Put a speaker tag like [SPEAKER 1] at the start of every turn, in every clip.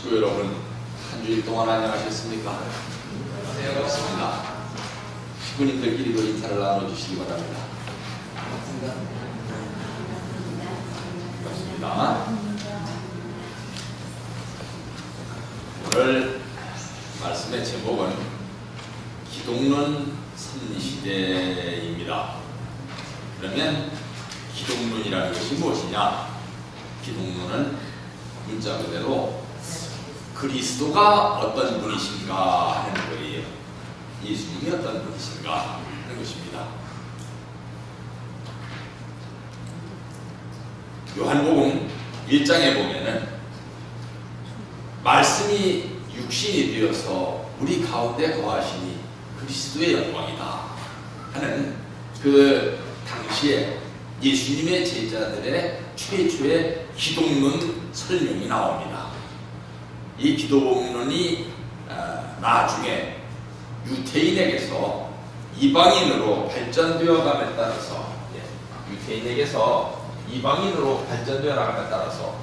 [SPEAKER 1] 식구 여러분, 한 주일 동안 안녕하셨습니까? 반갑습니다. 식구님들끼리도 인사를 나눠주시기 바랍니다. 반갑습니다. 오늘 말씀의 제목은 기독론 선시대입니다. 그러면 기독론이라는 것이 무엇이냐? 기독론은 문자 그대로 그리스도가 어떤 분이신가 하는 거예요. 예수님이 어떤 분이신가 하는 것입니다. 요한복음 1장에 보면은 말씀이 육신이 되어서 우리 가운데 거하시니 그리스도의 영광이다 하는 그 당시에 예수님의 제자들의 최초의 기독론 설명이 나옵니다. 이 기독론이 나중에 유태인에게서 이방인으로 발전되어감에 따라서 유태인에게서 이방인으로 발전되어 나감에 따라서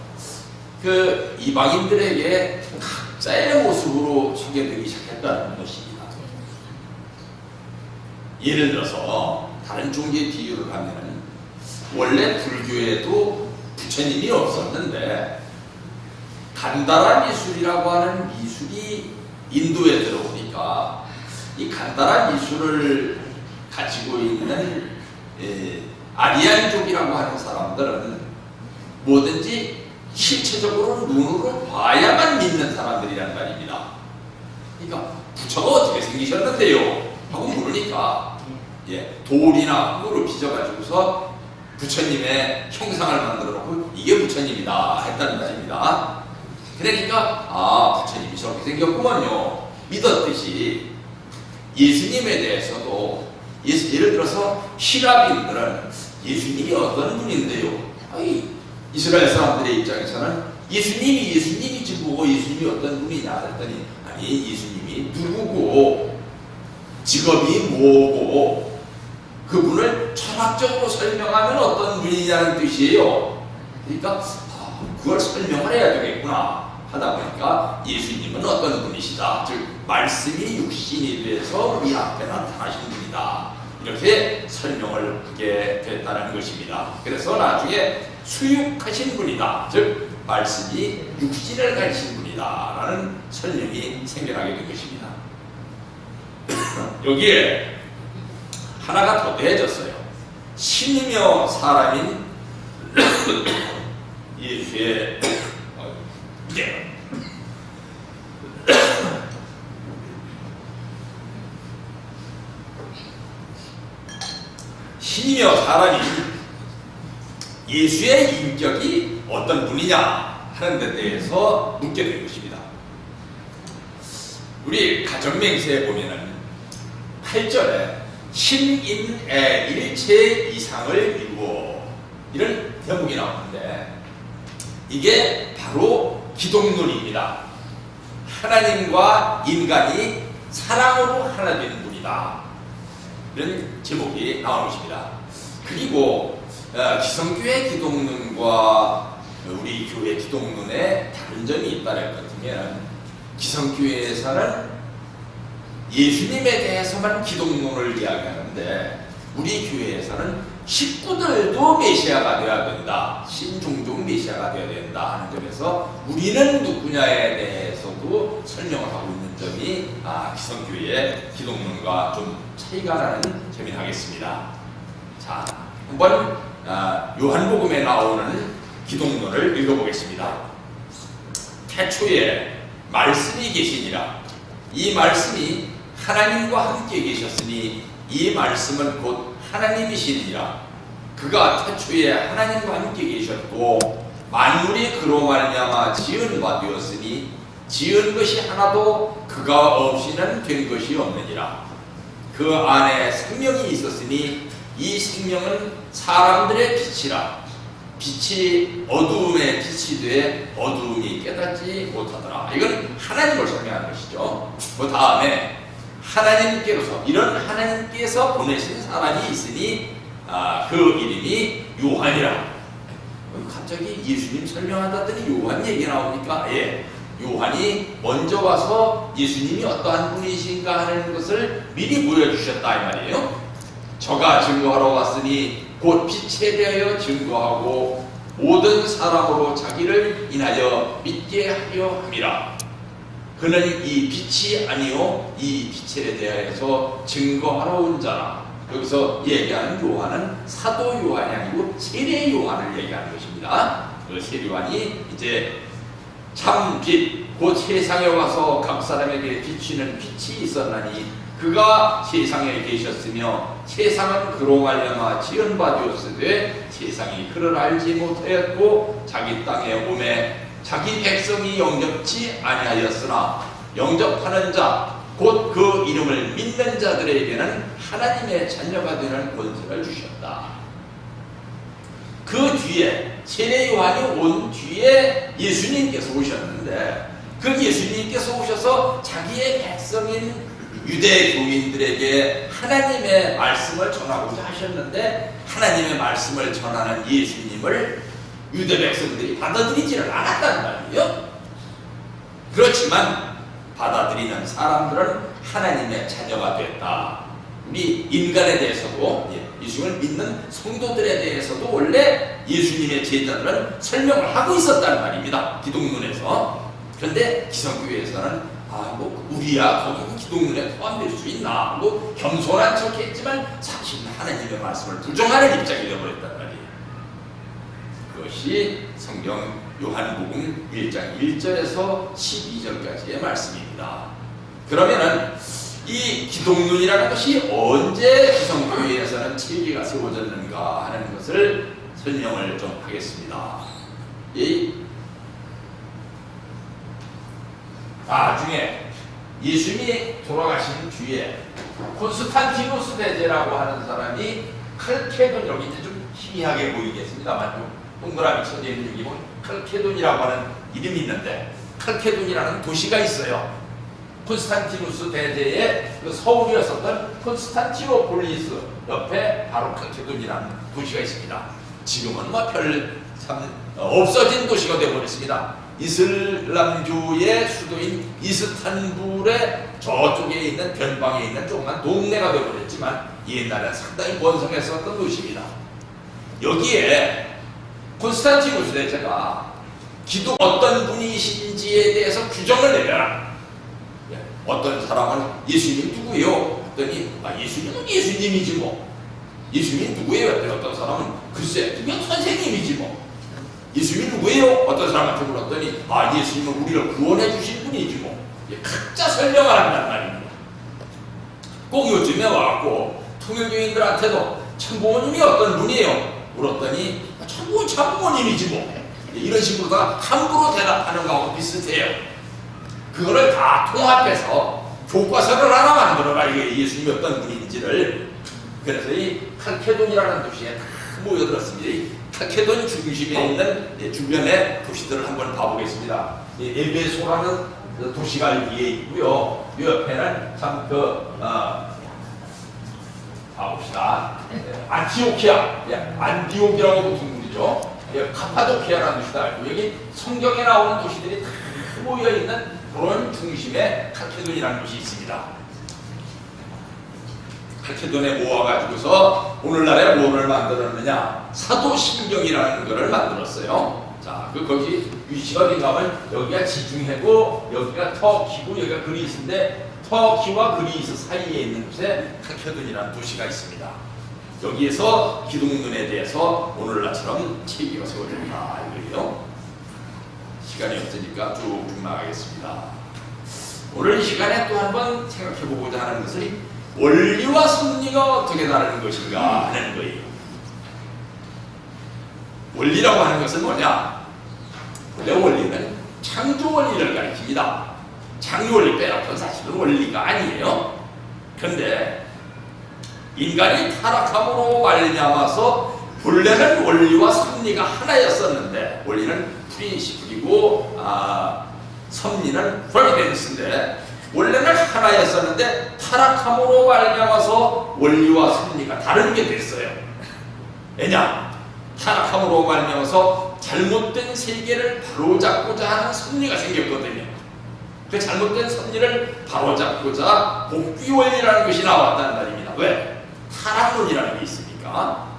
[SPEAKER 1] 그 이방인들에게 각자의 모습으로 소개되기 시작했다는 것입니다. 예를 들어서 다른 종교의 비유를 하면 원래 불교에도 부처님이 없었는데 간다라 미술이라고 하는 미술이 인도에 들어오니까 이 간다라 미술을 가지고 있는 아리안족이라고 하는 사람들은 뭐든지 실체적으로 눈으로 봐야만 믿는 사람들이란 말입니다. 그러니까 부처가 어떻게 생기셨는데요? 하고 물으니까 돌이나 흙으로 빚어가지고서 부처님의 형상을 만들어 놓고 이게 부처님이다 했다는 말입니다. 그러니까 부처님이 저렇게 생겼구먼요 믿었듯이 예수님에 대해서도 예를 들어서 히라비인들은 예수님이 어떤 분인데요? 이스라엘 사람들의 입장에서는 예수님이지 뭐고 예수님이 어떤 분이냐 했더니 아니 예수님이 누구고 직업이 뭐고 그분을 철학적으로 설명하면 어떤 분이냐는 뜻이에요. 그러니까 그걸 설명을 해야 되겠구나 하다 보니까 예수님은 어떤 분이시다, 즉 말씀이 육신이 돼서 우리 앞에 나타나신 분이다, 이렇게 설명을 하게 됐다는 것입니다. 그래서 나중에 수육하신 분이다, 즉 말씀이 육신을 가지신 분이다 라는 설명이 생겨나게 된 것입니다. 여기에 하나가 더 더해졌어요. 신이며 사람인 예수의 신이며 사람인 예수의 인격이 어떤 분이냐 하는 데 대해서 묻게 된 것입니다. 우리 가정맹세에 보면은 8절에 신인의 일체 이상을 이루어 이런 대목이 나오는데 이게 바로 기독론입니다. 하나님과 인간이 사랑으로 하나 되는 분이다, 이런 제목이 나오는 것입니다. 그리고 기성교회 기독론과 우리 교회 기독론에 다른 점이 있다는 것 같으면 기성교회에서는 예수님에 대해서만 기독론을 이야기하는데 우리 교회에서는 식구들도 메시아가 되어야 된다, 신종종 메시아가 되어야 된다 하는 점에서 우리는 누구냐에 대해서도 설명을 하고 있는 점이 기성교회의 기독론과 좀 차이가 나는 점이 하겠습니다. 자, 한번 요한복음에 나오는 기독론을 읽어보겠습니다. 태초에 말씀이 계시니라. 이 말씀이 하나님과 함께 계셨으니 이 말씀은 곧 하나님이시니라. 그가 태초에 하나님과 함께 계셨고 만물이 그로 말미암아 지은 바 되었으니 지은 것이 하나도 그가 없이는 된 것이 없느니라. 그 안에 생명이 있었으니 이 생명은 사람들의 빛이라. 빛이 어두움에 빛이 돼 어두움이 깨닫지 못하더라. 이건 하나님을 설명하는 것이죠. 그 다음에 하나님께로서 이런 하나님께서 보내신 사람이 있으니 그 이름이 요한이라. 갑자기 예수님 설명한다더니 요한 얘기 나오니까 요한이 먼저 와서 예수님이 어떠한 분이신가 하는 것을 미리 보여주셨다 이 말이에요. 저가 증거하러 왔으니 곧 빛에 대하여 증거하고 모든 사람으로 자기를 인하여 믿게 하려 함이라. 그는 이 빛이 아니요 이 빛에 대하여서 증거하러 온 자라. 여기서 얘기하는 요한은 사도 요한이 아니고 세례 요한을 얘기하는 것입니다. 그 세례 요한이 이제 참 빛, 곧 세상에 와서 각 사람에게 비치는 빛이 있었나니 그가 세상에 계셨으며 세상은 그로 말미암아 지은 바 되었으되 세상이 그를 알지 못하였고 자기 땅에 오매 자기 백성이 영접지 아니하였으나 영접하는 자 곧 그 이름을 믿는 자들에게는 하나님의 자녀가 되는 권세를 주셨다. 그 뒤에 세례 요한이 온 뒤에 예수님께서 오셨는데 그 예수님께서 오셔서 자기의 백성인 유대 교인들에게 하나님의 말씀을 전하고자 하셨는데 하나님의 말씀을 전하는 예수님을 유대 백성들이 받아들이지를 않았단 말이에요. 그렇지만 받아들이는 사람들은 하나님의 자녀가 됐다. 우리 인간에 대해서도 예수님을 믿는 성도들에 대해서도 원래 예수님의 제자들은 설명을 하고 있었단 말입니다. 기독론에서. 그런데 기성교회에서는 뭐 우리야 거기 기독론에 포함될 수 있나 뭐 겸손한 척했지만 사실은 하나님의 말씀을 부정하는 입장이 되어버렸단 말이에요. 그것이 성경 요한복음 1장 1절에서 12절까지의 말씀입니다. 그러면은 이 기독론이라는 것이 언제 기성교회에서는 체계가 세워졌는가 하는 것을 설명을 좀 하겠습니다. 나중에 예수님이 돌아가신 뒤에 콘스탄티누스 대제라고 하는 사람이 칼케돈, 여기 이제 좀 희미하게 보이겠습니다만 동그라미 쳐져 있는 여기 보면 칼케돈이라고 하는 이름이 있는데 칼케돈이라는 도시가 있어요. 콘스탄티누스 대제의 그 서울이었었던 콘스탄티노폴리스 옆에 바로 칼케돈이라는 도시가 있습니다. 지금은 뭐 별 참 없어진 도시가 되어버렸습니다. 이슬람교의 수도인 이스탄불의 저쪽에 있는 변방에 있는 조그만 동네가 되어버렸지만 옛날에 상당히 번성했었던 도시입니다. 여기에 콘스탄티누스 대제가 기독 어떤 분이신지에 대해서 규정을 내려라. 어떤 사람은 예수님 누구예요? 했더니 예수님은 예수님이지 뭐. 예수님 누구예요? 했더니 어떤 사람은 글쎄 그냥 선생님이지 뭐. 예수님이 누구예요? 어떤 사람한테 물었더니 예수님은 우리를 구원해 주신 분이지 뭐. 각자 설명을 한단 말입니다. 꼭 요즘에 와갖고 통일교인들한테도 참부모님이 어떤 분이에요? 물었더니 참부모님이지 뭐. 이런 식으로 다 함부로 대답하는 거하고 비슷해요. 그거를 다 통합해서 교과서를 하나 만들어라. 이게 예수님이 어떤 분인지를. 그래서 이 칼케돈이라는 도시에 다 모여들었습니다. 이 칼케돈 중심에 있는 주변의 도시들을 한번 봐보겠습니다. 에베소라는 그 도시가 여기에 있고요. 이 옆에는 참 봐봅시다. 안티오키아, 안디옥이라고 보통 부르죠. 카파도키아라는 도시도 알고 여기 성경에 나오는 도시들이 다 모여 있는 그런 중심에 칼케돈이라는 곳이 있습니다. 칼케돈에 모아가지고서 오늘날에 뭐를 만들었느냐? 사도신경이라는 것을 만들었어요. 자, 거기 위치가 어딘가 하면 여기가 지중해고 여기가 터키고 여기가 그리스인데 터키와 그리스 사이에 있는 곳에 칼케돈이라는 도시가 있습니다. 여기에서 기독론에 대해서 오늘날처럼 체계가 세워졌다 이거예요. 시간이 없으니까 쭉쭉 나가겠습니다. 오늘 이 시간에 또 한번 생각해보고자 하는 것은 원리와 섭리가 어떻게 다른 것인가 하는 거예요. 원리라고 하는 것은 뭐냐? 원래 원리는 창조 원리를 가리킵니다. 창조 원리 빼놓고는 사실은 원리가 아니에요. 그런데 인간이 타락함으로 말미암아서 본래는 원리와 섭리가 하나였었는데 원리는 프린시플이고 섭리는 프로비덴스인데 원래는 하나였었는데 타락함으로 말미암아서 원리와 섭리가 다른 게 됐어요. 왜냐? 타락함으로 말미암아서 잘못된 세계를 바로잡고자 하는 섭리가 생겼거든요. 그 잘못된 섭리를 바로잡고자 복귀원리라는 것이 나왔다는 말입니다. 왜? 타락론이라는 게 있으니까.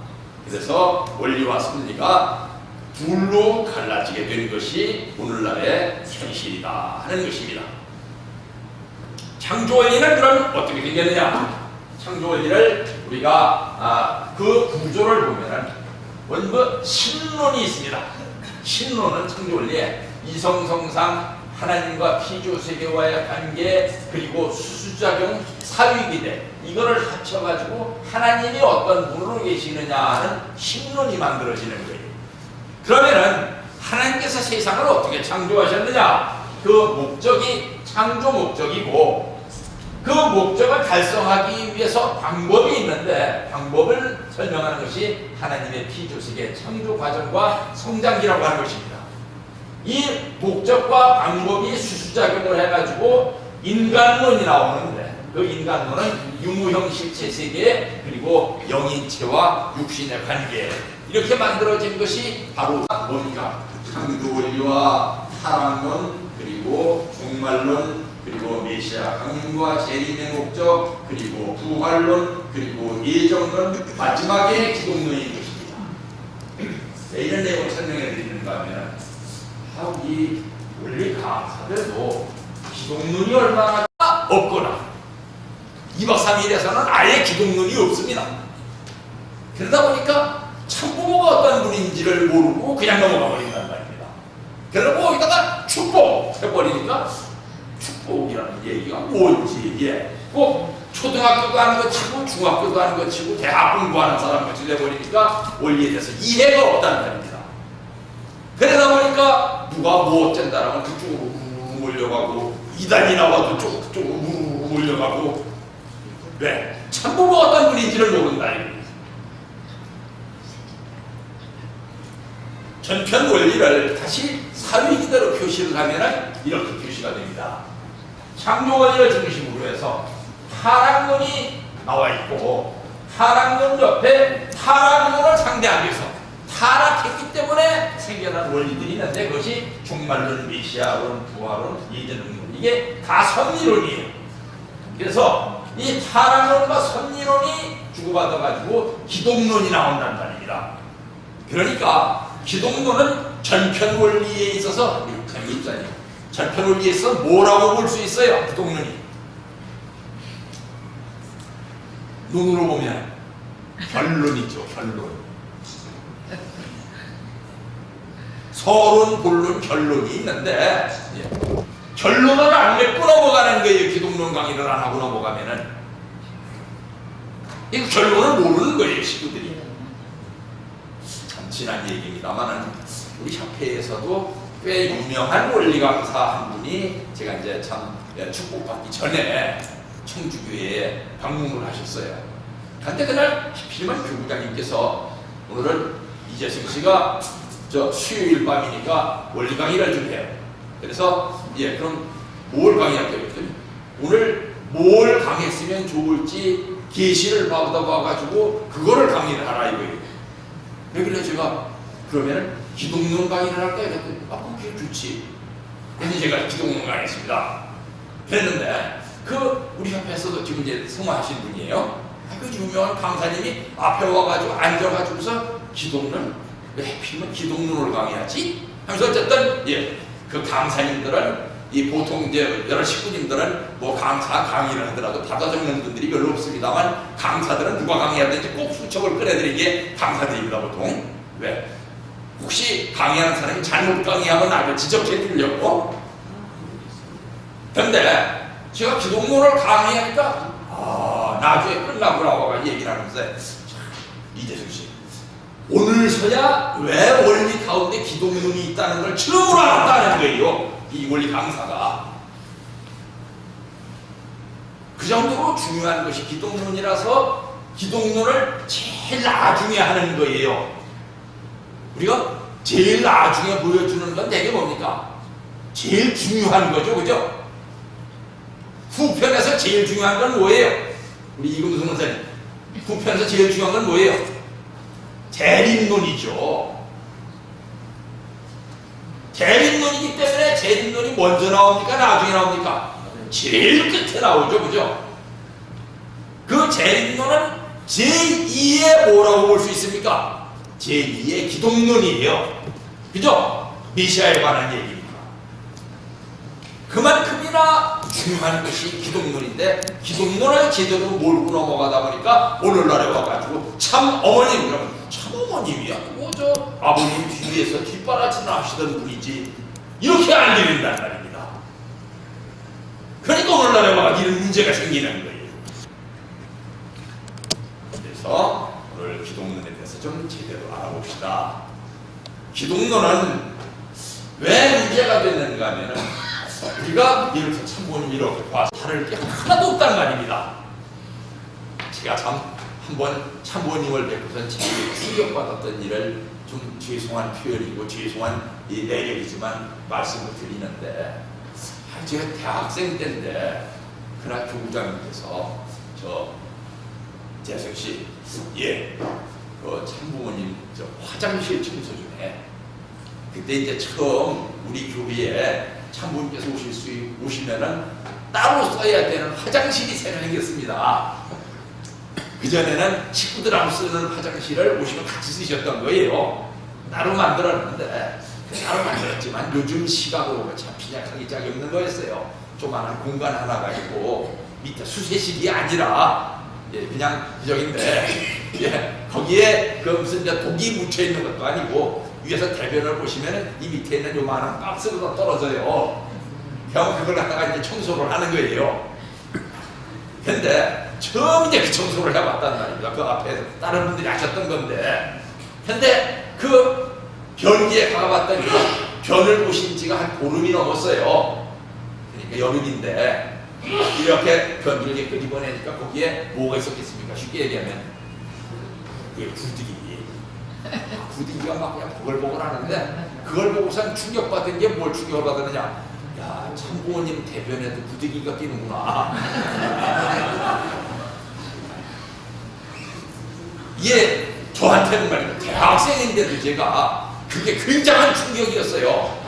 [SPEAKER 1] 그래서 원리와 섭리가 둘로 갈라지게 된 것이 오늘날의 현실이다 하는 것입니다. 창조원리는 그럼 어떻게 생겼느냐? 창조원리를 우리가 그 구조를 보면은 원부 신론이 있습니다. 신론은 창조원리에 이성성상 하나님과 피조세계와의 관계, 그리고 수수작용, 사위기대, 이거를 합쳐가지고 하나님이 어떤 분으로 계시느냐 하는 신론이 만들어지는 거예요. 그러면은 하나님께서 세상을 어떻게 창조하셨느냐? 그 목적이 창조 목적이고, 그 목적을 달성하기 위해서 방법이 있는데, 방법을 설명하는 것이 하나님의 피조세계 창조 과정과 성장기라고 하는 것입니다. 이 목적과 방법이 수수작용을 해가지고 인간론이 나오는데, 그 인간론은 유무형 실체 세계, 그리고 영인체와 육신의 관계, 이렇게 만들어진 것이 바로 뭡니까? 창조원리와 타락론, 그리고 종말론, 그리고 메시아 강림과 재림의 목적, 그리고 부활론, 그리고 예정론, 마지막에 기독론인 것입니다. 이런 내용을 설명해 드리는가 하면, 이 원리 강사들도 기독론이 얼마나 없거나 2박 3일에서는 아예 기독론이 없습니다. 그러다 보니까 참부모가 어떤 분인지를 모르고 그냥 넘어가 버린다는 말입니다. 그러고 거기다가 축복 해버리니까 축복이라는 얘기가 뭔지, 꼭 초등학교도 하는 것 치고 중학교도 하는 것 치고 대학 공부하는 사람 같이 돼버리니까 원리에 대해서 이해가 없다는 말입니다. 그러다 보니까 누가 뭐 어쩐다라면 그쪽으로 몰려가고, 이단이 나와도 그쪽으로 몰려가고, 왜? 참부모가 어떤 분인지를 모른다. 전편 원리를 다시 사위기대로 표시를 하면 이렇게 표시가 됩니다. 창조 원리를 중심으로 해서 타락론이 나와 있고, 타락론 옆에 타락론을 상대하기 위해서 타락했기 때문에 생겨난 원리들이 있는데, 그것이 종말론, 메시아론, 부활론, 예정론, 이게 다 섭리론이에요. 그래서 이 타락론과 섭리론이 주고받아가지고 기독론이 나온다는 말입니다. 그러니까 기독론은 전편 원리에 있어서, 전편 원리에 있어서 뭐라고 볼 수 있어요? 기독론이 눈으로 보면 결론이죠. 결론. 서론, 본론, 결론이 있는데, 결론을 안 맺고 넘어가는 거예요. 기독론 강의를 안 하고 넘어가면은. 이 결론을 모르는 거예요, 식구들이. 참 지난 얘기입니다만은 우리 협회에서도 꽤 유명한 원리 강사 한 분이, 제가 이제 참 축복받기 전에 청주교회에 방문을 하셨어요. 그런데 그날 하필이면 교구장님께서 오늘은 이재승 씨가 수요일 밤이니까 원리 강의를 좀 해요. 그래서 그럼 뭘 강의할게요? 그랬더니 오늘 뭘 강의했으면 좋을지 계시를 받아봐가지고 그거를 강의를 하라 이거예요. 그러길래 제가 그러면 기독론 강의를 할까요? 그랬더니 그게 좋지. 그래서 제가 기독론 강의했습니다. 그랬는데 우리 협회에서도 지금 이제 성화하신 분이에요. 그 유명한 강사님이 앞에 와가지고 앉아가지고서 기독론 왜 하필이면 기독론을 강의하지? 하면서 어쨌든 그 강사님들은 보통 이제 여러 식구님들은 뭐 강의를 하더라도 받아 적는 분들이 별로 없습니다만, 강사들은 누가 강의해야 되는지 꼭 수첩을 꺼내드리는 게 강사들입니다. 보통. 왜? 혹시 강의하는 사람이 잘못 강의하면 나를 지적해 주려고. 근데 제가 기독론을 강의하니까 나중에 끝나고 나와가 얘기를 하면서, 이재승 씨, 오늘서야 왜 원리 가운데 기독론이 있다는 걸 처음으로 알았다는 거예요. 이 원리 강사가. 그 정도로 중요한 것이 기독론이라서 기독론을 제일 나중에 하는 거예요. 우리가 제일 나중에 보여주는 건 되게 뭡니까? 제일 중요한 거죠. 그죠? 후편에서 제일 중요한 건 뭐예요? 우리 이금수 선생님, 후편에서 제일 중요한 건 뭐예요? 재림론이죠. 대립론이기 때문에 대립론이 먼저 나옵니까? 나중에 나옵니까? 제일 끝에 나오죠. 그죠? 그 대립론은 제2의 뭐라고 볼 수 있습니까? 제2의 기독론이에요. 그죠? 메시아에 관한 얘기입니다. 그만큼이나 중요한 것이 기독론인데 기독론을 제대로 몰고 넘어가다 보니까 오늘날에 와가지고 참 어머님, 그러면 참 어머님이야 뭐 저 아버님 뒤에서 뒷바라지나 하시던 분이지 이렇게 알리는단 말입니다. 그러니까 오늘날에 와가 이런 문제가 생기는 거예요. 그래서 오늘 기독론에 대해서 좀 제대로 알아봅시다. 기독론은 왜 문제가 됐는가 하면은 우리가 이렇게 참고는 이렇게 봐서 다를 게 하나도 없단 말입니다. 제가 참 한번 참고님을 뵙고선 제일 충격받았던 일을 좀 죄송한 표현이고 죄송한 이 내력이지만 말씀을 드리는데 제가 대학생 때인데 그날 교구장님께서 저 재석 씨, 그 참부모님 저 화장실 청소 중에 그때 이제 처음 우리 교회에 참부님께서 오시면은 따로 써야 되는 화장실이 새로 생겼습니다. 그전에는 식구들 안 쓰는 화장실을 오시면 같이 쓰셨던 거예요. 따로 만들었는데 따로 만들었지만 요즘 시각으로 참 빈약하기 짝이 없는 거였어요. 조그마한 공간 하나 가지고 밑에 수세식이 아니라 그냥 그저인데 거기에 그 무슨 이제 독이 묻혀 있는 것도 아니고 위에서 대변을 보시면 이 밑에 있는 요만한 박스가 떨어져요. 그럼 그걸 갖다가 이제 청소를 하는 거예요. 근데 처음 이제 그 청소를 해봤단 말입니다. 그 앞에 다른 분들이 하셨던 건데, 근데 그 변기에 가봤더니 변을 보신 지가 한 보름이 넘었어요. 그러니까 여름인데 이렇게 변기를 끄집어내니까 거기에 뭐가 있었겠습니까? 쉽게 얘기하면 그게 부득이. 부득이가 막 그냥 보글보글 하는데 그걸 보고선 충격받은 게 뭘 충격을 받았느냐? 야, 참부모님 대변에도 부득이가 끼는구나. 이게 저한테는 말이야 대학생인데도 제가 그게 굉장한 충격이었어요.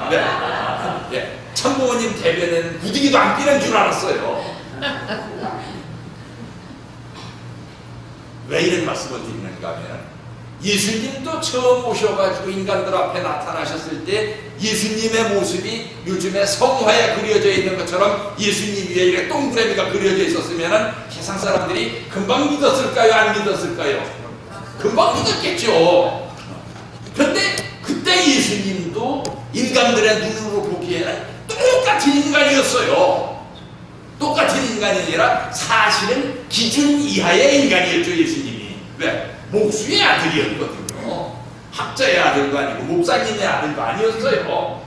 [SPEAKER 1] 네. 참부모님 대변에는 부득이도 안 끼는 줄 알았어요. 왜 이런 말씀을 드리는가 하면 예수님도 처음 오셔가지고 인간들 앞에 나타나셨을 때 예수님의 모습이 요즘에 성화에 그려져 있는 것처럼 예수님 위에 이렇게 동그라미가 그려져 있었으면 세상 사람들이 금방 믿었을까요? 안 믿었을까요? 금방 믿었겠죠. 그런데 그때 예수님도 인간들의 눈으로 보기에는 똑같은 인간이었어요. 똑같은 인간이 아니라 사실은 기준 이하의 인간이었죠. 예수님이. 왜? 목수의 아들이었거든요. 학자의 아들도 아니고 목사님의 아들도 아니었어요.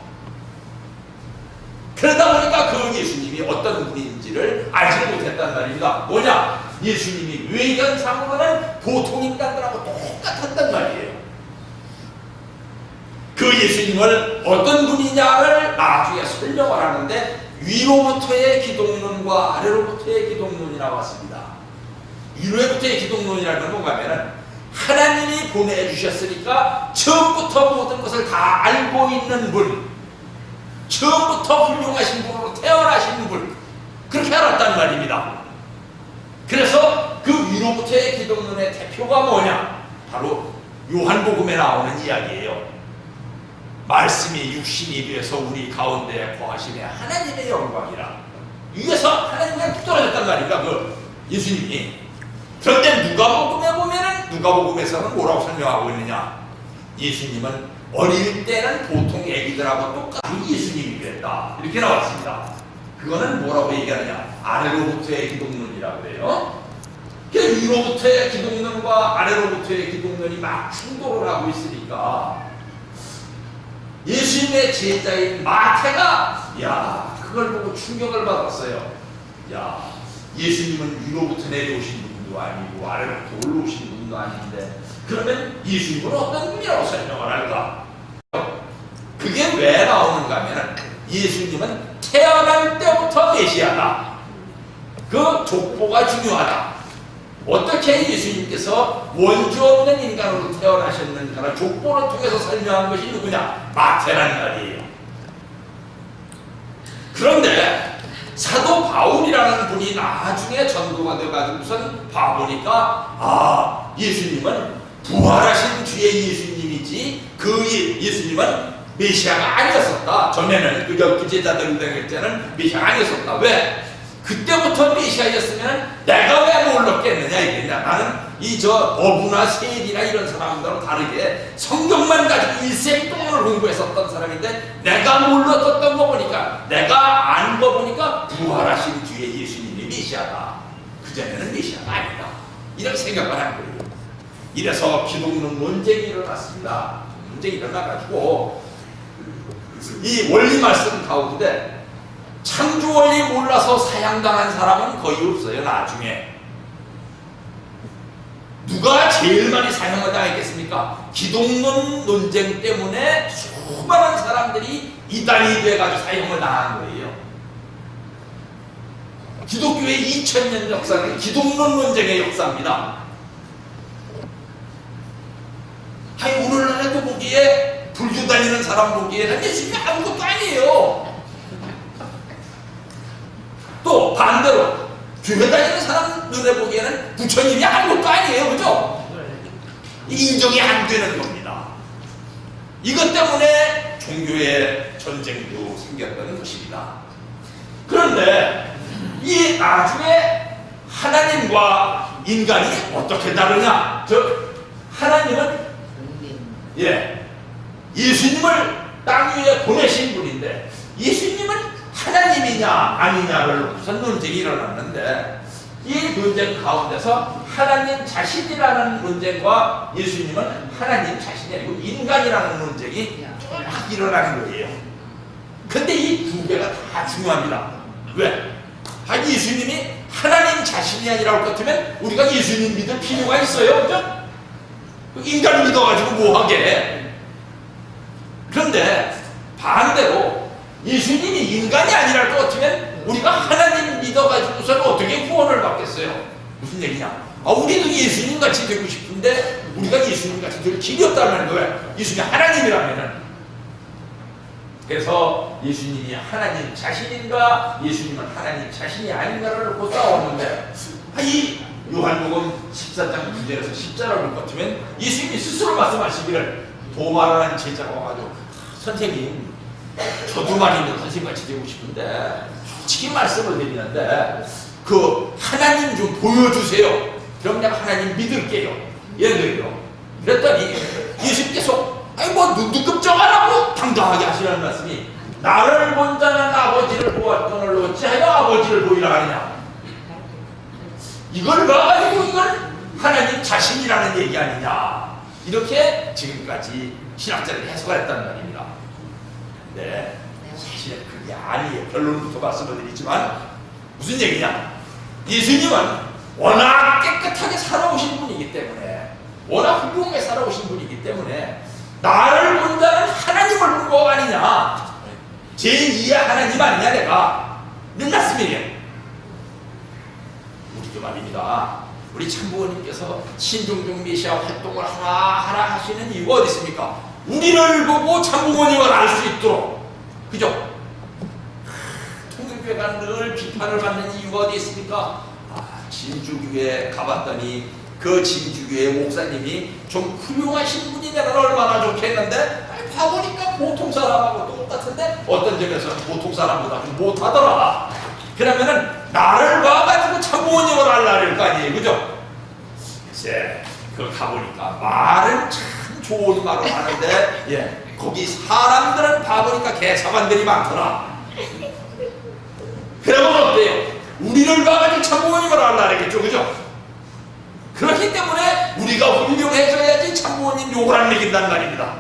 [SPEAKER 1] 그러다 보니까 그 예수님이 어떤 분인지를 알지 못했단 말입니다. 뭐냐? 예수님이 외견상으로는 보통 인간들하고 똑같았단 말이에요. 그 예수님을 어떤 분이냐를 나중에 설명을 하는데 위로부터의 기독론과 아래로부터의 기독론이 나왔습니다. 위로부터의 기독론이라는 건 뭔가 하면은 하나님이 보내주셨으니까 처음부터 모든 것을 다 알고 있는 분, 처음부터 훌륭하신 분으로 태어나신 분, 그렇게 알았단 말입니다. 그래서 그 위로부터의 기독론의 대표가 뭐냐? 바로 요한복음에 나오는 이야기예요. 말씀이 육신이 되어서 우리 가운데 거하심에 하나님의 영광이라. 위에서 하나님이 떨어졌단 말입니다. 그 예수님이. 그런데 누가복음에 보면은 누가복음에서는 뭐라고 설명하고 있느냐? 예수님은 어릴 때는 보통 애기들하고 똑같은 예수님이 됐다. 이렇게 나왔습니다. 그거는 뭐라고 얘기하느냐? 아래로부터의 기독론이라고 해요. 위로부터의 기독론과 아래로부터의 기독론이 막 충돌을 하고 있으니까 예수님의 제자인 마태가 그걸 보고 충격을 받았어요. 예수님은 위로부터 내려오신 분도 아니고 아래로부터 올라오신 분도 아닌데 그러면 예수님은 어떤 분이라고 설명을 할까? 그게 왜 나오는가 하면 예수님은 태어날 때부터 메시아다. 그 족보가 중요하다. 어떻게 예수님께서 원주 없는 인간으로 태어나셨는가를 족보를 통해서 설명한 것이 누구냐? 마태란 말이에요. 바울이라는 분이 나중에 전도가 돼가지고선 봐보니까 예수님은 부활하신 뒤에 예수님이지 그 예수님은 메시아가 아니었었다. 전에는 그 엽기제자들 될 때는 메시아가 아니었었다. 왜? 그때부터 메시아였으면 내가 왜 몰랐겠느냐 이겠냐. 나는 어부나 세리나 이런 사람들하고 다르게 성경만 가지고 일생 동안을 공부했었던 사람인데 내가 몰랐었던 거 보니까 내가 안 거 보니까 부활하신 뒤에 예수님이 메시아다. 그전에는 메시아가 아니다. 이렇게 생각을 한 거예요. 이래서 기독론 논쟁이 일어났습니다. 논쟁이 일어나가지고 이 원리 말씀 가운데 창조 원리 몰라서 사형당한 사람은 거의 없어요. 나중에 누가 제일 많이 사형을 당했겠습니까? 기독론 논쟁 때문에 수많은 사람들이 이단이 돼가지고 사형을 당한 거예요. 기독교의 2000년 역사는 기독론 논쟁의 역사입니다. 아니 오늘날에도 보기에 불교 다니는 사람 보기에는 예수님이 아무것도 아니에요. 또 반대로 교회 다니는 사람 눈에 보기에는 부처님이 아무것도 아니에요. 그죠? 인정이 안 되는 겁니다. 이것 때문에 종교의 전쟁도 생겼다는 것입니다. 그런데 이 나중에 하나님과 인간이 어떻게 다르냐? 하나님은 예수님을 땅 위에 보내신 분인데 예수님은 하나님이냐 아니냐를 우선 논쟁이 일어났는데 이 논쟁 가운데서 하나님 자신이라는 논쟁과 예수님은 하나님 자신이 아니고 인간이라는 논쟁이 막 일어나는 거예요. 근데 이 두 개가 다 중요합니다. 왜? 예수님이 하나님 자신이 아니라고 할 것 같으면 우리가 예수님 믿을 필요가 있어요. 그죠? 인간 믿어가지고 뭐하게. 그런데 반대로 예수님이 인간이 아니랄 것 같으면 우리가 하나님 믿어가지고서는 어떻게 구원을 받겠어요? 무슨 얘기냐? 우리도 예수님같이 되고 싶은데 우리가 예수님같이 될 길이 없다는 거예요. 예수님이 하나님이라면은. 그래서 예수님이 하나님 자신인가 예수님은 하나님 자신이 아닌가를 놓고 싸웠는데 이 요한복음 14장 9절에서 10절을 볼 것 같으면 예수님이 스스로 말씀하시기를 도마라는 제자가 와가지고 선생님 저도 말이면 선생님같이 되고 싶은데 솔직히 말씀을 드리는데 하나님 좀 보여주세요. 그럼 내가 하나님 믿을게요. 이런 거예요. 그랬더니 예수님께서 눈도 끔찍 안 하고 당당하게 하시는 말씀이 나를 본 자는 아버지를 보았거늘 어찌하여 아버지를 보이라 하느냐. 이걸 봐가지고 이걸 하나님 자신이라는 얘기 아니냐. 이렇게 지금까지 신학자들이 해석을 했다는 말입니다. 네, 사실은 그게 아니에요. 결론부터 말씀을 드리지만 무슨 얘기냐. 예수님은 워낙 깨끗하게 살아오신 분이기 때문에 워낙 훌륭하게 살아오신 분이기 때문에 나를 본 자는 하나님을 본 거 아니냐. 제2의 하나님 아니냐 내가. 이런 말씀이에요. 우리도 말입니다. 우리 참부모님께서 신종종 메시아 활동을 하나 하시는 이유가 어디 있습니까? 우리를 보고 참부모님을 알 수 있도록. 그죠? 통일교회가 늘 비판을 받는 이유가 어디 있습니까? 진주교회 가봤더니 그 진주교회 목사님이 좀 훌륭하신 분이냐면 얼마나 좋겠는데 봐보니까 보통 사람하고 똑같은데 어떤 점에서 보통 사람보다 좀 못하더라. 그러면은 나를 봐가지고 참부모님을 알라는 거 아니에요. 그죠? 글쎄 가보니까 말은 참 좋은 말을 하는데 거기 사람들은 봐보니까 개사관들이 많더라. 그러면 어때요? 우리를 봐가지고 참부모님을 알라겠죠. 그죠? 그렇기 때문에 우리가 훌륭해져야지 참부모님 욕을 안 먹인다는 말입니다.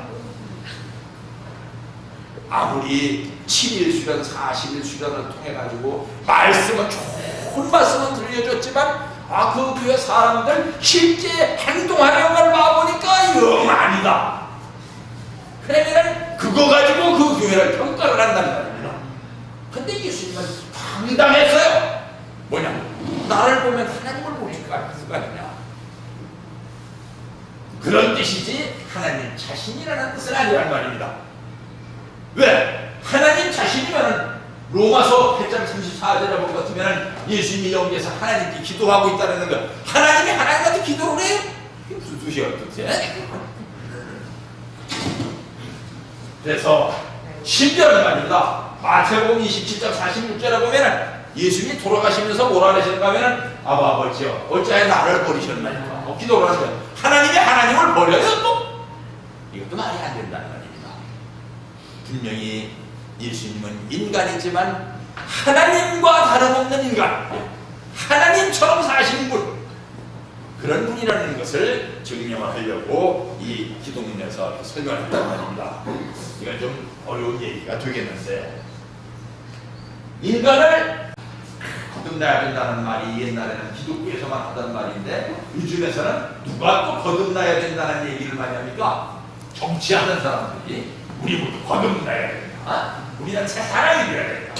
[SPEAKER 1] 아무리 7일 수련, 40일 수련을 통해가지고 말씀은 좋은 말씀은 들려줬지만 그 교회 사람들 실제 행동하는 걸 봐보니까 영 아니다. 그러면 그거 가지고 그 교회를 평가를 한다는 말입니다. 근데 예수님은 당당했어요. 뭐냐? 나를 보면 하나님을 볼 수가 아니냐. 그런 뜻이지 하나님 자신이라는 뜻은 아니란 말입니다. 왜? 하나님 자신이면 로마서 8장 34절에 본 것 같으면 예수님이 여기에서 하나님께 기도하고 있다는 거. 하나님이 하나님한테 기도를 해요? 이게 무슨 뜻이야 도대체? 그래서 심지어는 말입니다. 마태복음 27장 46절에 보면은 예수님이 돌아가시면서 뭐라 하시는가 하면은 아버지여 어찌하여 나를 버리셨나이까. 기도를 하세요. 하나님이 하나님을 버려요 또? 이것도 말이 안 된다는 말입니다. 분명히 예수님은 인간이지만 하나님과 다름없는 인간, 하나님처럼 사신 분, 그런 분이라는 것을 증명을 하려고 이 기독론에서 설명했단 말입니다. 이건 좀 어려운 얘기가 되겠는데, 인간을 거듭나야 된다는 말이 옛날에는 기독교에서만 하던 말인데 요즘에서는 누가 또 거듭나야 된다는 얘기를 많이 합니까? 정치하는 사람들이 우리 모두 거듭나야 된다, 우리는 새 사람이 되어야 된다